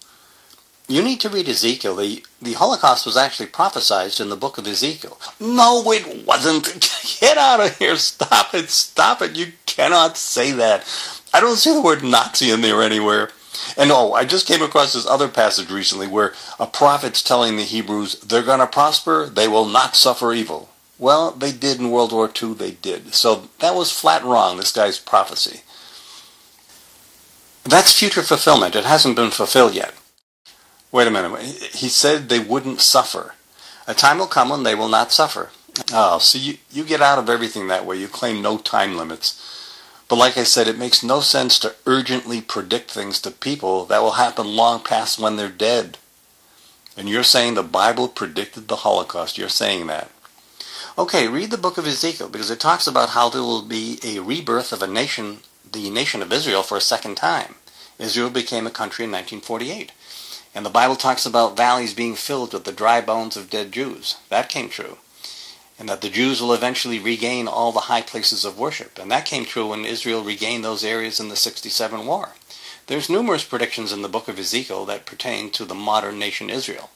A: You need to read Ezekiel. The Holocaust was actually prophesied in the book of Ezekiel. No, it wasn't. Get out of here. Stop it. Stop it. You cannot say that. I don't see the word Nazi in there anywhere. And I just came across this other passage recently where a prophet's telling the Hebrews, they're going to prosper, they will not suffer evil. Well, they did in World War II, they did. So that was flat wrong, this guy's prophecy. That's future fulfillment. It hasn't been fulfilled yet. Wait a minute. He said they wouldn't suffer. A time will come when they will not suffer. Oh, so you get out of everything that way. You claim no time limits. But like I said, it makes no sense to urgently predict things to people that will happen long past when they're dead. And you're saying the Bible predicted the Holocaust. You're saying that. Okay, read the book of Ezekiel, because it talks about how there will be a rebirth of a nation, the nation of Israel, for a second time. Israel became a country in 1948. And the Bible talks about valleys being filled with the dry bones of dead Jews. That came true. And that the Jews will eventually regain all the high places of worship. And that came true when Israel regained those areas in the 67 war. There's numerous predictions in the book of Ezekiel that pertain to the modern nation Israel,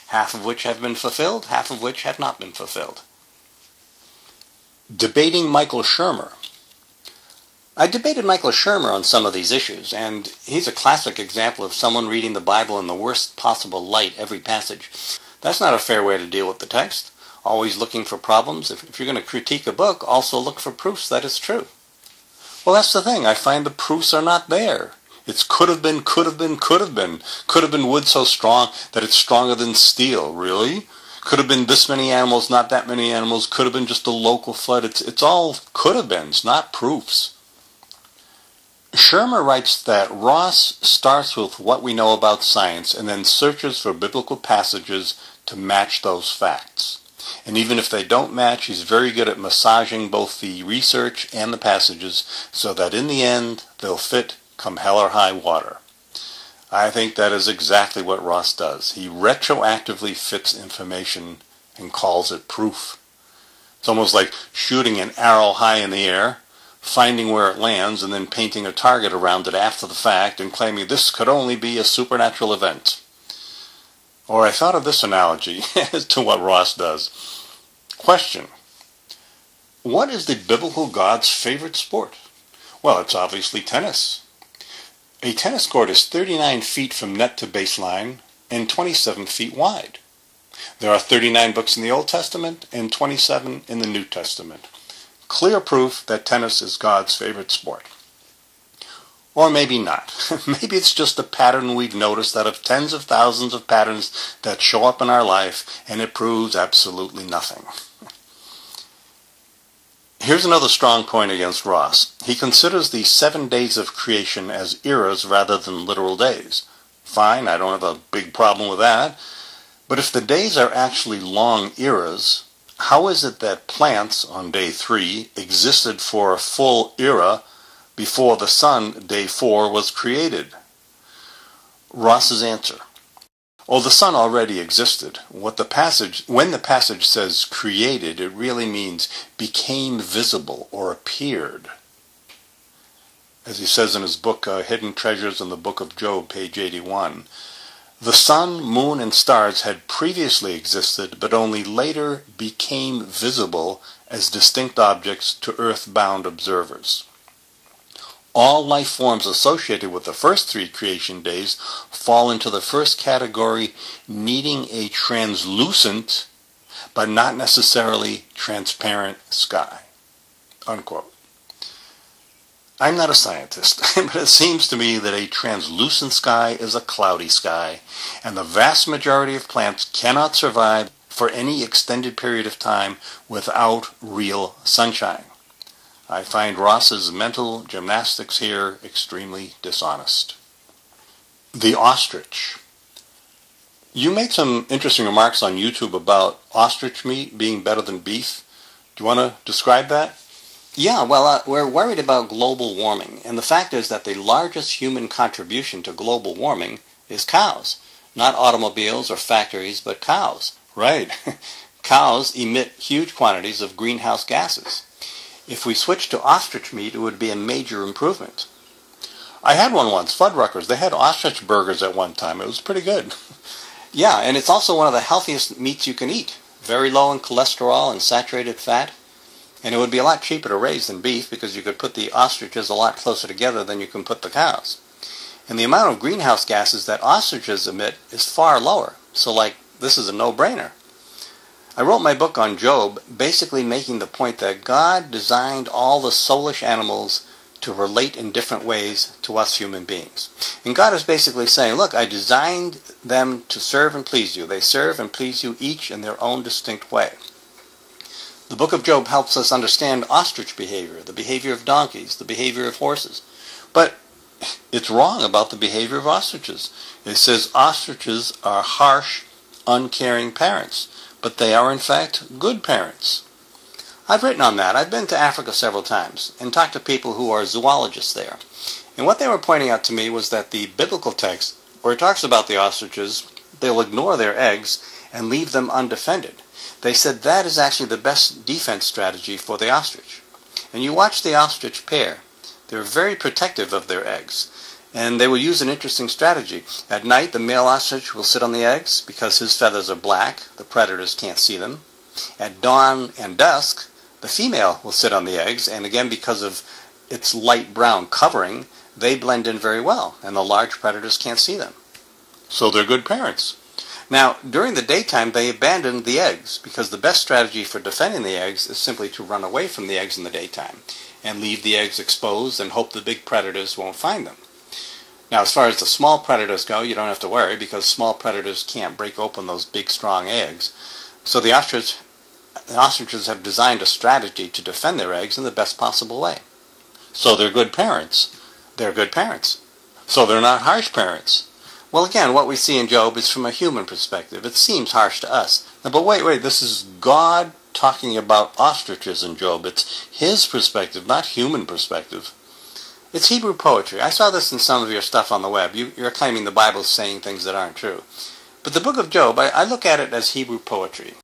A: half of which have been fulfilled, half of which have not been fulfilled. Debating Miklos Shermer. I debated Miklos Shermer on some of these issues, and he's a classic example of someone reading the Bible in the worst possible light every passage. That's not a fair way to deal with the text. Always looking for problems. If you're going to critique a book, also look for proofs that it's true. Well, that's the thing. I find the proofs are not there. It's could have been, could have been, could have been. Could have been wood so strong that it's stronger than steel. Really? Could have been this many animals, not that many animals. Could have been just a local flood. It's all could have beens, not proofs. Shermer writes that Ross starts with what we know about science and then searches for biblical passages to match those facts. And even if they don't match, he's very good at massaging both the research and the passages so that in the end they'll fit come hell or high water. I think that is exactly what Ross does. He retroactively fits information and calls it proof. It's almost like shooting an arrow high in the air, finding where it lands, and then painting a target around it after the fact and claiming this could only be a supernatural event. Or I thought of this analogy as to what Ross does. Question. What is the biblical God's favorite sport? Well, it's obviously tennis. A tennis court is 39 feet from net to baseline and 27 feet wide. There are 39 books in the Old Testament and 27 in the New Testament. Clear proof that tennis is God's favorite sport. Or maybe not. Maybe it's just a pattern we've noticed out of tens of thousands of patterns that show up in our life, and it proves absolutely nothing. Here's another strong point against Ross. He considers the 7 days of creation as eras rather than literal days. Fine, I don't have a big problem with that. But if the days are actually long eras, how is it that plants on day 3 existed for a full era before the sun, day 4, was created? Ross's answer. Oh, the sun already existed. When the passage says created, it really means became visible or appeared. As he says in his book, Hidden Treasures in the Book of Job, page 81, the sun, moon, and stars had previously existed, but only later became visible as distinct objects to earth-bound observers. All life forms associated with the first three creation days fall into the first category, needing a translucent but not necessarily transparent sky. Unquote. I'm not a scientist, but it seems to me that a translucent sky is a cloudy sky, and the vast majority of plants cannot survive for any extended period of time without real sunshine. I find Ross's mental gymnastics here extremely dishonest. The ostrich. You made some interesting remarks on YouTube about ostrich meat being better than beef. Do you want to describe that?
B: Yeah, well, we're worried about global warming, and the fact is that the largest human contribution to global warming is cows. Not automobiles or factories, but cows.
A: Right.
B: Cows emit huge quantities of greenhouse gases. If we switched to ostrich meat, it would be a major improvement.
A: I had one once, Fuddruckers. They had ostrich burgers at one time. It was pretty good.
B: Yeah, and it's also one of the healthiest meats you can eat. Very low in cholesterol and saturated fat. And it would be a lot cheaper to raise than beef because you could put the ostriches a lot closer together than you can put the cows. And the amount of greenhouse gases that ostriches emit is far lower. So, this is a no-brainer. I wrote my book on Job basically making the point that God designed all the soulish animals to relate in different ways to us human beings. And God is basically saying, look, I designed them to serve and please you. They serve and please you each in their own distinct way. The book of Job helps us understand ostrich behavior, the behavior of donkeys, the behavior of horses. But it's wrong about the behavior of ostriches. It says ostriches are harsh, uncaring parents, but they are in fact good parents. I've written on that. I've been to Africa several times and talked to people who are zoologists there. And what they were pointing out to me was that the biblical text, where it talks about the ostriches, they'll ignore their eggs and leave them undefended. They said that is actually the best defense strategy for the ostrich. And you watch the ostrich pair. They're very protective of their eggs. And they will use an interesting strategy. At night, the male ostrich will sit on the eggs because his feathers are black. The predators can't see them. At dawn and dusk, the female will sit on the eggs, and again, because of its light brown covering, they blend in very well, and the large predators can't see them.
A: So they're good parents.
B: Now, during the daytime, they abandon the eggs, because the best strategy for defending the eggs is simply to run away from the eggs in the daytime, and leave the eggs exposed and hope the big predators won't find them. Now, as far as the small predators go, you don't have to worry, because small predators can't break open those big, strong eggs. So the ostriches have designed a strategy to defend their eggs in the best possible way.
A: So they're good parents.
B: They're good parents.
A: So they're not harsh parents.
B: Well, again, what we see in Job is from a human perspective. It seems harsh to us.
A: Now, but wait, this is God talking about ostriches in Job. It's his perspective, not human perspective.
B: It's Hebrew poetry. I saw this in some of your stuff on the web. You're claiming the Bible's saying things that aren't true. But the book of Job, I look at it as Hebrew poetry.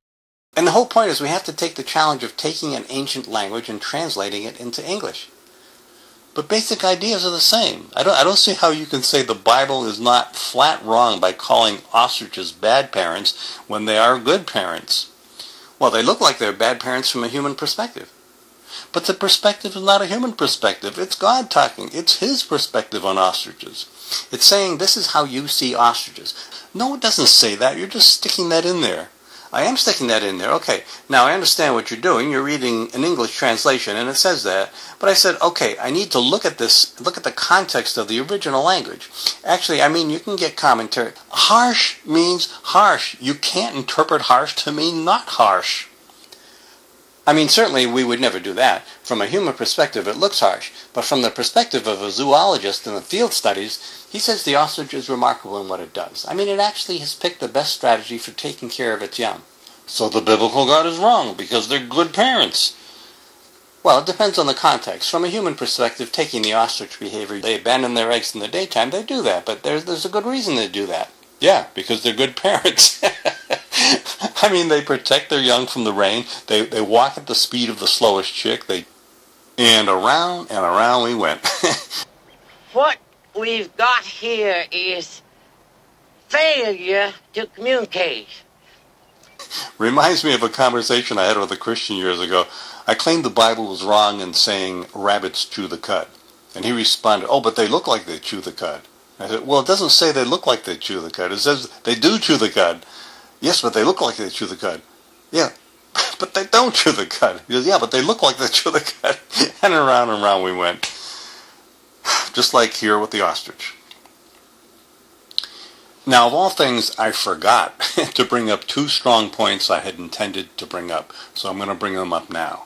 B: And the whole point is we have to take the challenge of taking an ancient language and translating it into English.
A: But basic ideas are the same. I don't see how you can say the Bible is not flat wrong by calling ostriches bad parents when they are good parents.
B: Well, they look like they're bad parents from a human perspective.
A: But the perspective is not a human perspective. It's God talking. It's his perspective on ostriches.
B: It's saying this is how you see ostriches.
A: No, it doesn't say that. You're just sticking that in there.
B: I am sticking that in there. Okay, now I understand what you're doing. You're reading an English translation, and it says that. But I said, okay, I need to look at this, look at the context of the original language. Actually, I mean, you can get commentary. Harsh means harsh. You can't interpret harsh to mean not harsh. I mean, certainly we would never do that. From a human perspective, it looks harsh. But from the perspective of a zoologist in the field studies, he says the ostrich is remarkable in what it does. I mean, it actually has picked the best strategy for taking care of its young.
A: So the biblical God is wrong because they're good parents.
B: Well, it depends on the context. From a human perspective, taking the ostrich behavior, they abandon their eggs in the daytime, they do that. But there's a good reason to do that.
A: Yeah, because they're good parents. I mean, they protect their young from the rain. They walk at the speed of the slowest chick. And around and around we went.
C: What we've got here is failure to communicate.
A: Reminds me of a conversation I had with a Christian years ago. I claimed the Bible was wrong in saying rabbits chew the cud. And he responded, oh, but they look like they chew the cud. I said, well, it doesn't say they look like they chew the cud. It says they do chew the cud. Yes, but they look like they chew the cud. Yeah, but they don't chew the cud. He goes, yeah, but they look like they chew the cud. And around we went. Just like here with the ostrich. Now, of all things, I forgot to bring up two strong points I had intended to bring up, so I'm going to bring them up now.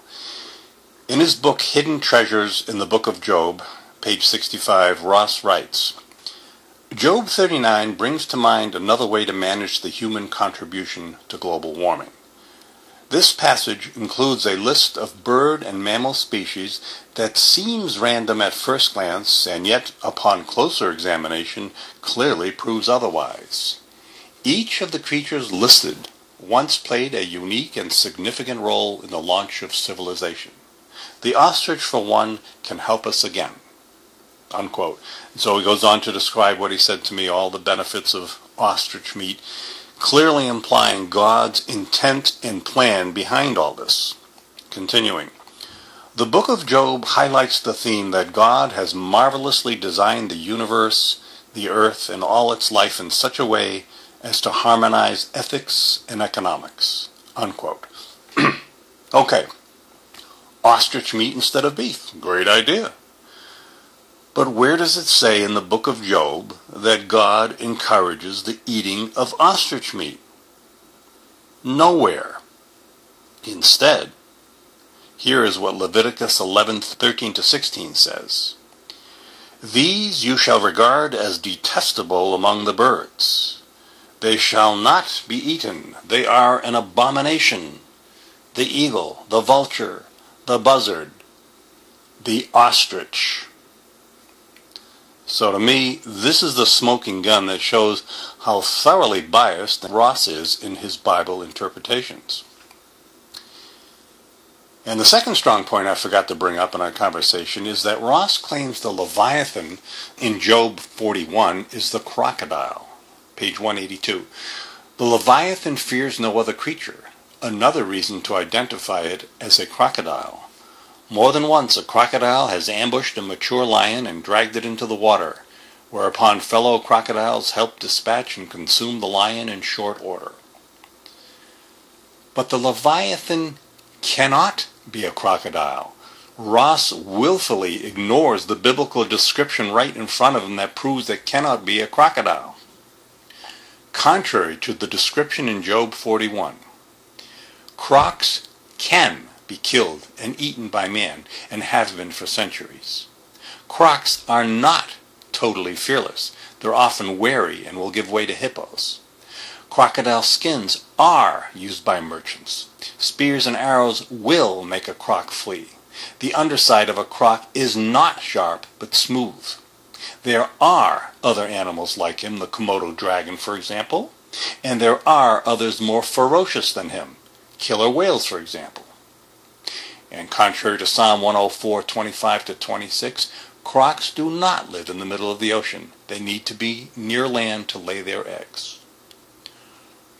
A: In his book, Hidden Treasures in the Book of Job, page 65, Ross writes, Job 39 brings to mind another way to manage the human contribution to global warming. This passage includes a list of bird and mammal species that seems random at first glance, and yet, upon closer examination, clearly proves otherwise. Each of the creatures listed once played a unique and significant role in the launch of civilization. The ostrich, for one, can help us again. Unquote. And so he goes on to describe what he said to me, all the benefits of ostrich meat, clearly implying God's intent and plan behind all this. Continuing, the book of Job highlights the theme that God has marvelously designed the universe, the earth, and all its life in such a way as to harmonize ethics and economics. Unquote. Okay, ostrich meat instead of beef. Great idea. But where does it say in the book of Job that God encourages the eating of ostrich meat? Nowhere. Instead, here is what Leviticus 11:13-16 says. These you shall regard as detestable among the birds. They shall not be eaten. They are an abomination. The eagle, the vulture, the buzzard, the ostrich. So to me, this is the smoking gun that shows how thoroughly biased Ross is in his Bible interpretations. And the second strong point I forgot to bring up in our conversation is that Ross claims the Leviathan in Job 41 is the crocodile, page 182. The Leviathan fears no other creature, another reason to identify it as a crocodile. More than once a crocodile has ambushed a mature lion and dragged it into the water, whereupon fellow crocodiles help dispatch and consume the lion in short order. But the Leviathan cannot be a crocodile. Ross willfully ignores the biblical description right in front of him that proves it cannot be a crocodile. Contrary to the description in Job 41, crocs can be killed and eaten by man, and have been for centuries. Crocs are not totally fearless. They're often wary and will give way to hippos. Crocodile skins are used by merchants. Spears and arrows will make a croc flee. The underside of a croc is not sharp, but smooth. There are other animals like him, the Komodo dragon, for example, and there are others more ferocious than him, killer whales, for example. And contrary to Psalm 104:25-26, crocs do not live in the middle of the ocean. They need to be near land to lay their eggs.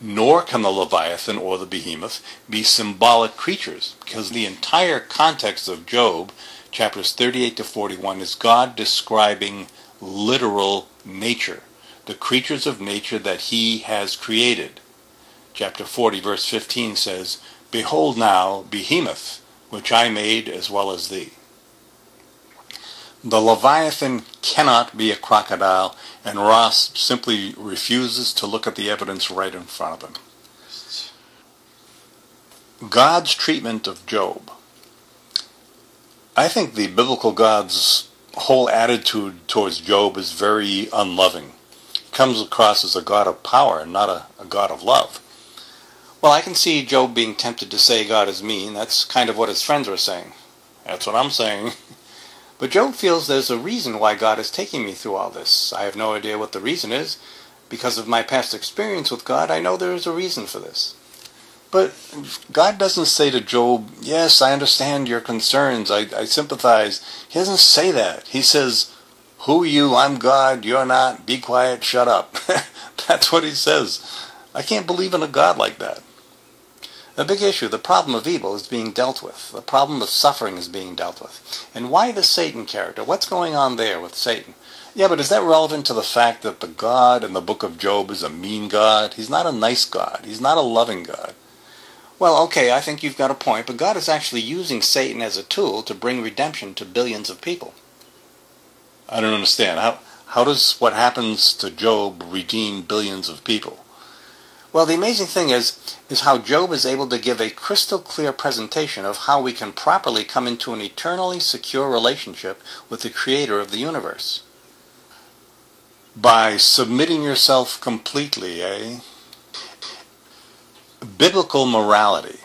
A: Nor can the Leviathan or the behemoth be symbolic creatures, because the entire context of Job, chapters 38-41, is God describing literal nature, the creatures of nature that he has created. Chapter 40, verse 15 says, Behold now, behemoth, which I made as well as thee. The Leviathan cannot be a crocodile, and Ross simply refuses to look at the evidence right in front of him. God's treatment of Job. I think the biblical God's whole attitude towards Job is very unloving. He comes across as a God of power and not a God of love. Well, I can see Job being tempted to say God is mean. That's kind of what his friends were saying. That's what I'm saying. But Job feels there's a reason why God is taking me through all this. I have no idea what the reason is. Because of my past experience with God, I know there is a reason for this. But God doesn't say to Job, yes, I understand your concerns, I sympathize. He doesn't say that. He says, who are you? I'm God, you're not, be quiet, shut up. That's what he says. I can't believe in a God like that.
B: The big issue, the problem of evil, is being dealt with. The problem of suffering is being dealt with. And why the Satan character? What's going on there with Satan? Yeah, but is that relevant to the fact that the God in the book of Job is a mean God? He's not a nice God. He's not a loving God. Well, okay, I think you've got a point, but God is actually using Satan as a tool to bring redemption to billions of people.
A: I don't understand. How does what happens to Job redeem billions of people?
B: Well, the amazing thing is how Job is able to give a crystal clear presentation of how we can properly come into an eternally secure relationship with the Creator of the universe.
A: By submitting yourself completely, eh? Biblical morality.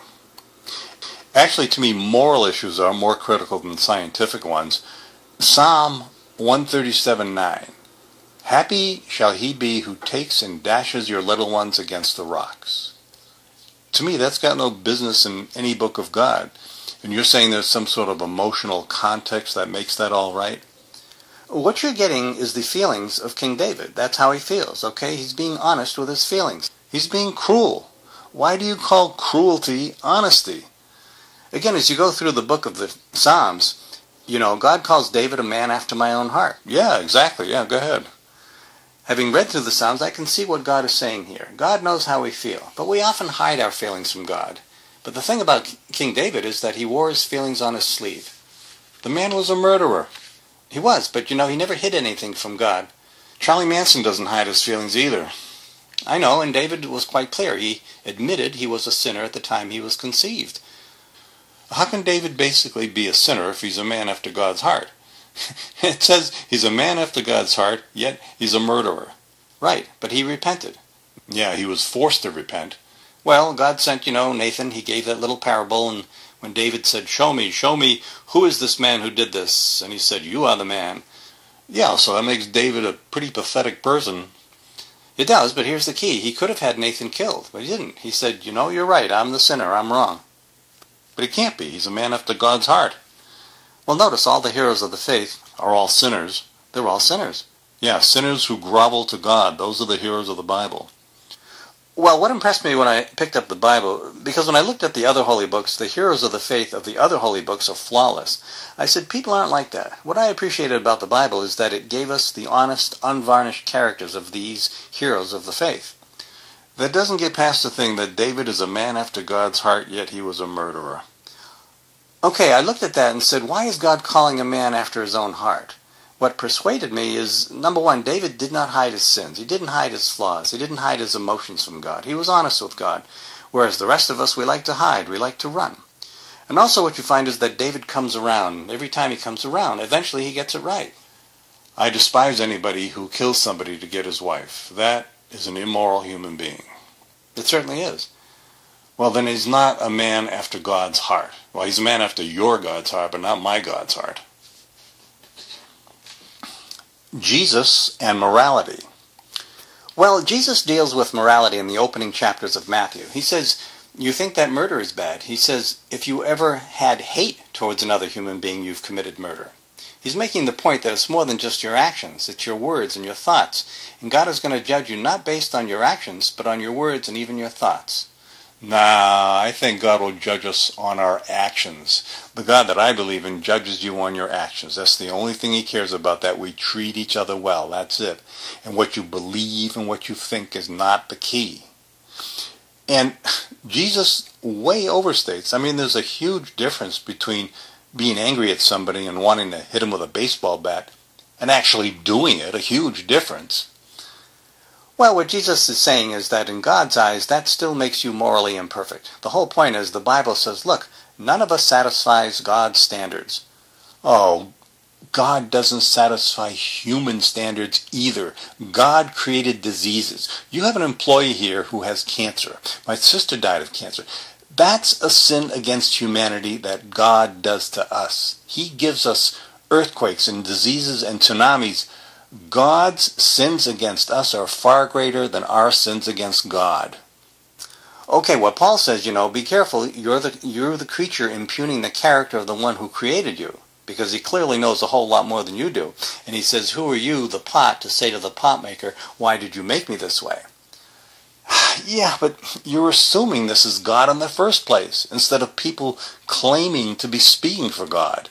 A: Actually, to me, moral issues are more critical than scientific ones. Psalm 137:9. Happy shall he be who takes and dashes your little ones against the rocks. To me, that's got no business in any book of God. And you're saying there's some sort of emotional context that makes that all right?
B: What you're getting is the feelings of King David. That's how he feels, okay? He's being honest with his feelings.
A: He's being cruel. Why do you call cruelty honesty?
B: Again, as you go through the book of the Psalms, you know, God calls David a man after my own heart.
A: Yeah, exactly. Yeah, go ahead.
B: Having read through the Psalms, I can see what God is saying here. God knows how we feel, but we often hide our feelings from God. But the thing about King David is that he wore his feelings on his sleeve.
A: The man was a murderer.
B: He was, but you know, he never hid anything from God.
A: Charlie Manson doesn't hide his feelings either.
B: I know, and David was quite clear. He admitted he was a sinner at the time he was conceived.
A: How can David basically be a sinner if he's a man after God's heart? It says he's a man after God's heart, yet he's a murderer.
B: Right, but he repented.
A: Yeah, he was forced to repent.
B: Well, God sent, Nathan. He gave that little parable, and when David said, show me, who is this man who did this? And he said, you are the man.
A: Yeah, so that makes David a pretty pathetic person.
B: It does, but here's the key. He could have had Nathan killed, but he didn't. He said, you're right, I'm the sinner, I'm wrong.
A: But he can't be. He's a man after God's heart.
B: Well, notice all the heroes of the faith
A: are all sinners.
B: They're all sinners.
A: Yeah, sinners who grovel to God. Those are the heroes of the Bible.
B: Well, what impressed me when I picked up the Bible, because when I looked at the other holy books, the heroes of the faith of the other holy books are flawless. I said, people aren't like that. What I appreciated about the Bible is that it gave us the honest, unvarnished characters of these heroes of the faith.
A: That doesn't get past the thing that David is a man after God's heart, yet he was a murderer.
B: Okay, I looked at that and said, why is God calling a man after his own heart? What persuaded me is, number one, David did not hide his sins. He didn't hide his flaws. He didn't hide his emotions from God. He was honest with God. Whereas the rest of us, we like to hide. We like to run. And also what you find is that David comes around. Every time he comes around, eventually he gets it right.
A: I despise anybody who kills somebody to get his wife. That is an immoral human being.
B: It certainly is.
A: Well, then he's not a man after God's heart. Well, he's a man after your God's heart, but not my God's heart. Jesus and morality.
B: Well, Jesus deals with morality in the opening chapters of Matthew. He says, you think that murder is bad. He says, if you ever had hate towards another human being, you've committed murder. He's making the point that it's more than just your actions. It's your words and your thoughts. And God is going to judge you not based on your actions, but on your words and even your thoughts.
A: Nah, I think God will judge us on our actions. The God that I believe in judges you on your actions. That's the only thing he cares about, that we treat each other well. That's it. And what you believe and what you think is not the key. And Jesus way overstates. I mean, there's a huge difference between being angry at somebody and wanting to hit him with a baseball bat and actually doing it. A huge difference.
B: Well, what Jesus is saying is that in God's eyes, that still makes you morally imperfect. The whole point is the Bible says, look, none of us satisfies God's standards.
A: Oh, God doesn't satisfy human standards either. God created diseases. You have an employee here who has cancer. My sister died of cancer. That's a sin against humanity that God does to us. He gives us earthquakes and diseases and tsunamis. God's sins against us are far greater than our sins against God.
B: Okay, what Paul says, be careful. You're the creature impugning the character of the one who created you, because he clearly knows a whole lot more than you do. And he says, who are you, the pot, to say to the pot maker, why did you make me this way?
A: Yeah, but you're assuming this is God in the first place, instead of people claiming to be speaking for God.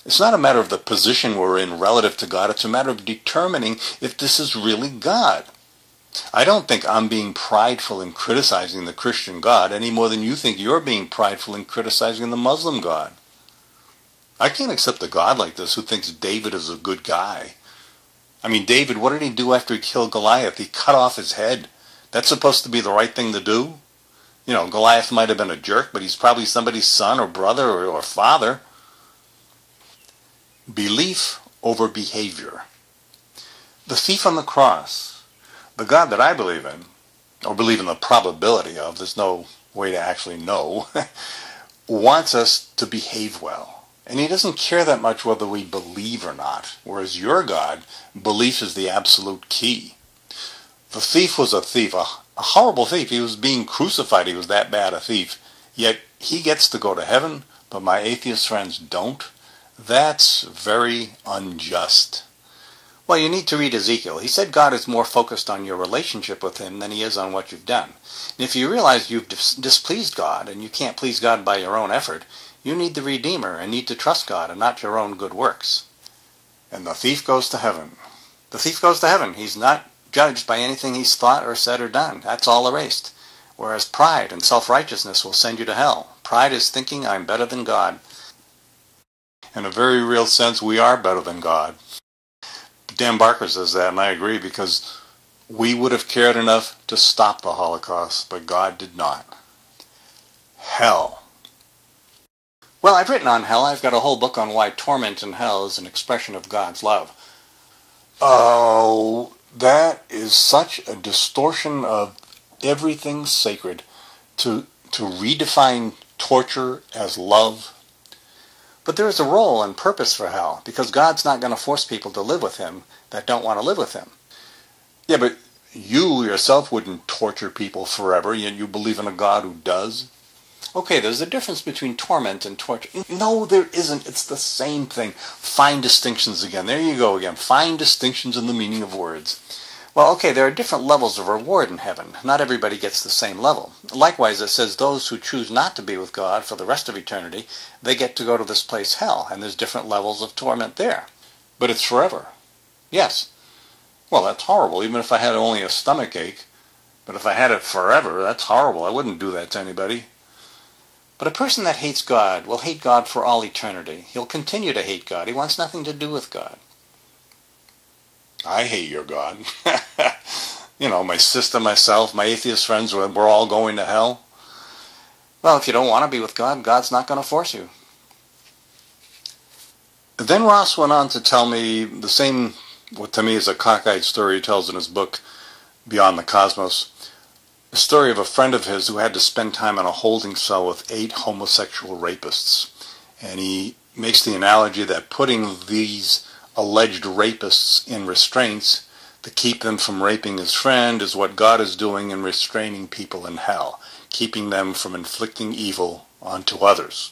A: It's not a matter of the position we're in relative to God. It's a matter of determining if this is really God. I don't think I'm being prideful in criticizing the Christian God any more than you think you're being prideful in criticizing the Muslim God. I can't accept a God like this who thinks David is a good guy. I mean, David, what did he do after he killed Goliath? He cut off his head. That's supposed to be the right thing to do? You know, Goliath might have been a jerk, but he's probably somebody's son or brother or father. Belief over behavior. The thief on the cross, the God that I believe in, or believe in the probability of, there's no way to actually know, wants us to behave well. And he doesn't care that much whether we believe or not, whereas your God, belief is the absolute key. The thief was a thief, a horrible thief. He was being crucified. He was that bad a thief. Yet he gets to go to heaven, but my atheist friends don't. That's very unjust. Well, you need to read Ezekiel. He said God is more focused on your relationship with him than he is on what you've done. And if you realize you've displeased God and you can't please God by your own effort, you need the Redeemer and need to trust God and not your own good works. And the thief goes to heaven. The thief goes to heaven. He's not judged by anything he's thought or said or done. That's all erased. Whereas pride and self-righteousness will send you to hell. Pride is thinking I'm better than God. In a very real sense, we are better than God. Dan Barker says that, and I agree, because we would have cared enough to stop the Holocaust, but God did not. Hell. Well, I've written on hell. I've got a whole book on why torment in hell is an expression of God's love. Oh, that is such a distortion of everything sacred to redefine torture as love. But there is a role and purpose for hell, because God's not going to force people to live with him that don't want to live with him. Yeah, but you yourself wouldn't torture people forever, yet you believe in a God who does. Okay, there's a difference between torment and torture. No, there isn't. It's the same thing. Fine distinctions again. There you go again. Fine distinctions in the meaning of words. Well, okay, there are different levels of reward in heaven. Not everybody gets the same level. Likewise, it says those who choose not to be with God for the rest of eternity, they get to go to this place, hell, and there's different levels of torment there. But it's forever. Yes. Well, that's horrible, even if I had only a stomach ache. But if I had it forever, that's horrible. I wouldn't do that to anybody. But a person that hates God will hate God for all eternity. He'll continue to hate God. He wants nothing to do with God. I hate your God. You know, my sister, myself, my atheist friends, we're all going to hell. Well, if you don't want to be with God, God's not going to force you. Then Ross went on to tell me the same, what to me is a cockeyed story he tells in his book, Beyond the Cosmos. A story of a friend of his who had to spend time in a holding cell with 8 homosexual rapists. And he makes the analogy that putting these alleged rapists in restraints to keep them from raping his friend is what God is doing in restraining people in hell, keeping them from inflicting evil onto others.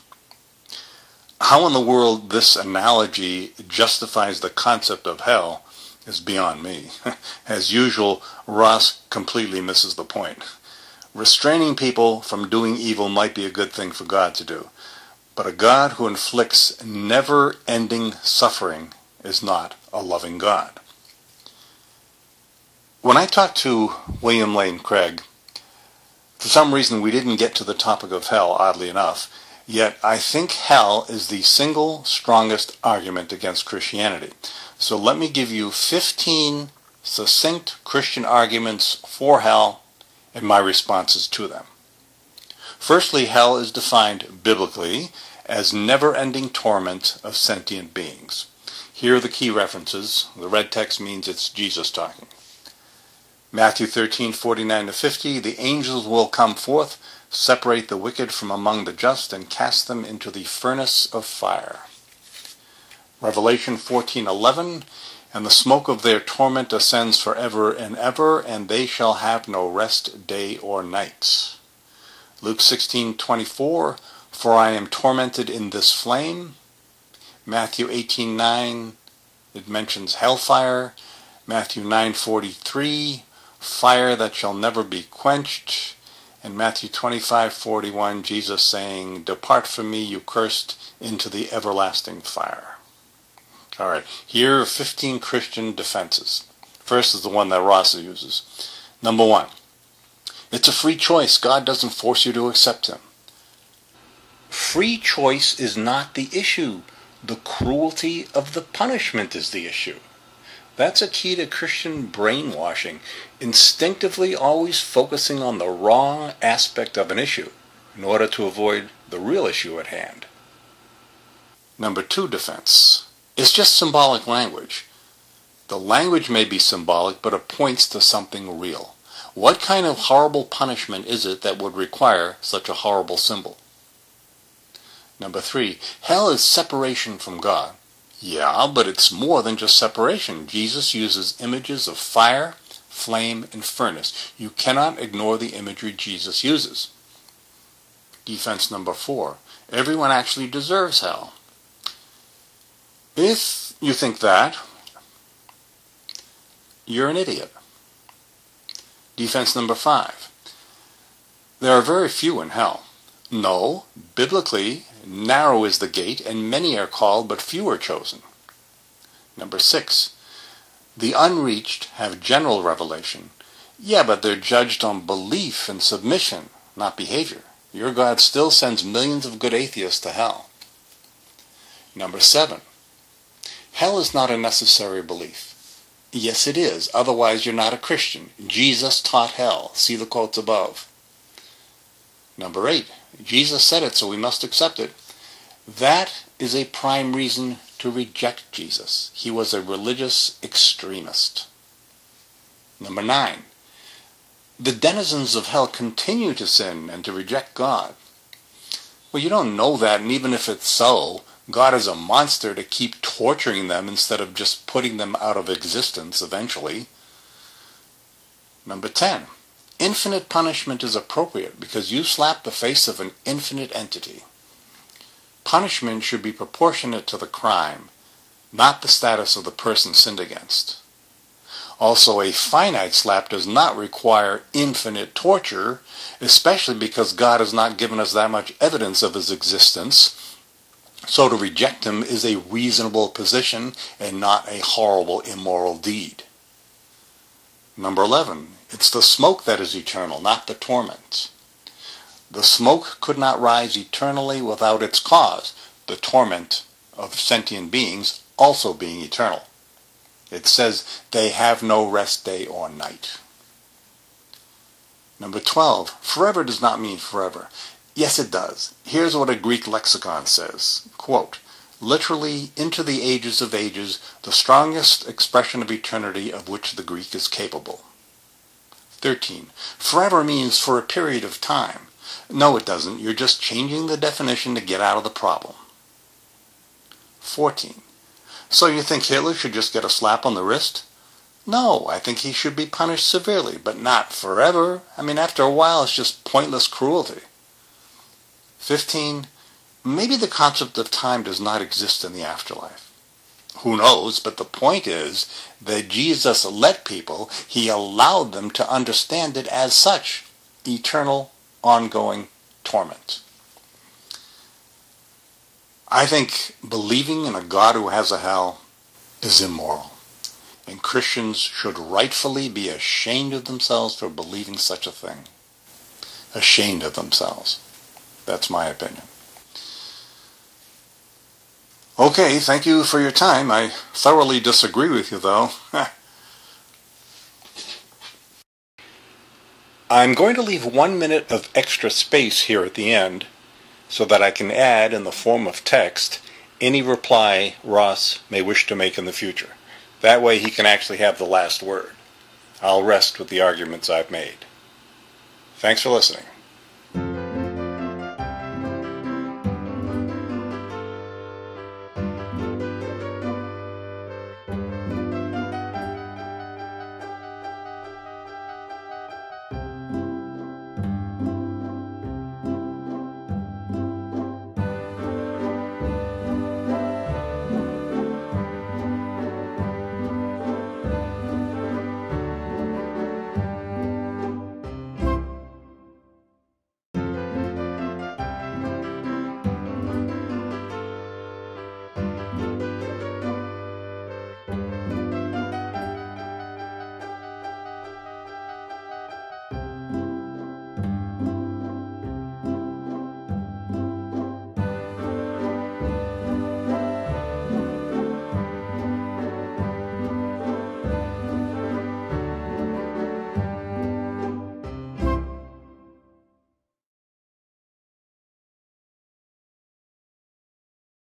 A: How in the world this analogy justifies the concept of hell is beyond me. As usual, Ross completely misses the point. Restraining people from doing evil might be a good thing for God to do, but a God who inflicts never-ending suffering is not a loving God. When I talked to William Lane Craig, for some reason we didn't get to the topic of hell, oddly enough, yet I think hell is the single strongest argument against Christianity. So let me give you 15 succinct Christian arguments for hell and my responses to them. Firstly, hell is defined biblically as never-ending torment of sentient beings. Here are the key references. The red text means it's Jesus talking. Matthew 13:49-50, the angels will come forth, separate the wicked from among the just, and cast them into the furnace of fire. Revelation 14:11, and the smoke of their torment ascends forever and ever, and they shall have no rest day or night. Luke 16:24, for I am tormented in this flame. Matthew 18:9, it mentions hellfire. Matthew 9:43, fire that shall never be quenched. And Matthew 25:41, Jesus saying, "Depart from me, you cursed, into the everlasting fire." All right, here are 15 Christian defenses. First is the one that Ross uses. Number 1, it's a free choice. God doesn't force you to accept him. Free choice is not the issue. The cruelty of the punishment is the issue. That's a key to Christian brainwashing, instinctively always focusing on the wrong aspect of an issue in order to avoid the real issue at hand. Number 2 defense. It's just symbolic language. The language may be symbolic, but it points to something real. What kind of horrible punishment is it that would require such a horrible symbol? Number 3, hell is separation from God. Yeah, but it's more than just separation. Jesus uses images of fire, flame, and furnace. You cannot ignore the imagery Jesus uses. Defense number 4, everyone actually deserves hell. If you think that, you're an idiot. Defense number 5, there are very few in hell. No, biblically, narrow is the gate, and many are called, but few are chosen. Number 6, the unreached have general revelation. Yeah, but they're judged on belief and submission, not behavior. Your God still sends millions of good atheists to hell. Number 7, hell is not a necessary belief. Yes, it is. Otherwise, you're not a Christian. Jesus taught hell. See the quotes above. Number 8, Jesus said it, so we must accept it. That is a prime reason to reject Jesus. He was a religious extremist. Number 9, the denizens of hell continue to sin and to reject God. Well, you don't know that, and even if it's so, God is a monster to keep torturing them instead of just putting them out of existence eventually. Number 10, infinite punishment is appropriate because you slapped the face of an infinite entity. Punishment should be proportionate to the crime, not the status of the person sinned against. Also, a finite slap does not require infinite torture, especially because God has not given us that much evidence of his existence. So to reject him is a reasonable position and not a horrible, immoral deed. Number 11, it's the smoke that is eternal, not the torment. The smoke could not rise eternally without its cause, the torment of sentient beings also being eternal. It says they have no rest day or night. Number 12, forever does not mean forever. Yes, it does. Here's what a Greek lexicon says. Quote, literally, into the ages of ages, the strongest expression of eternity of which the Greek is capable. 13, forever means for a period of time. No, it doesn't. You're just changing the definition to get out of the problem. 14, so you think Hitler should just get a slap on the wrist? No, I think he should be punished severely, but not forever. I mean, after a while, it's just pointless cruelty. 15, maybe the concept of time does not exist in the afterlife. Who knows, but the point is that Jesus let people, he allowed them to understand it as such, eternal, ongoing torment. I think believing in a God who has a hell is immoral, and Christians should rightfully be ashamed of themselves for believing such a thing. Ashamed of themselves. That's my opinion. Okay, thank you for your time. I thoroughly disagree with you, though. I'm going to leave 1 minute of extra space here at the end so that I can add in the form of text any reply Ross may wish to make in the future. That way he can actually have the last word. I'll rest with the arguments I've made. Thanks for listening.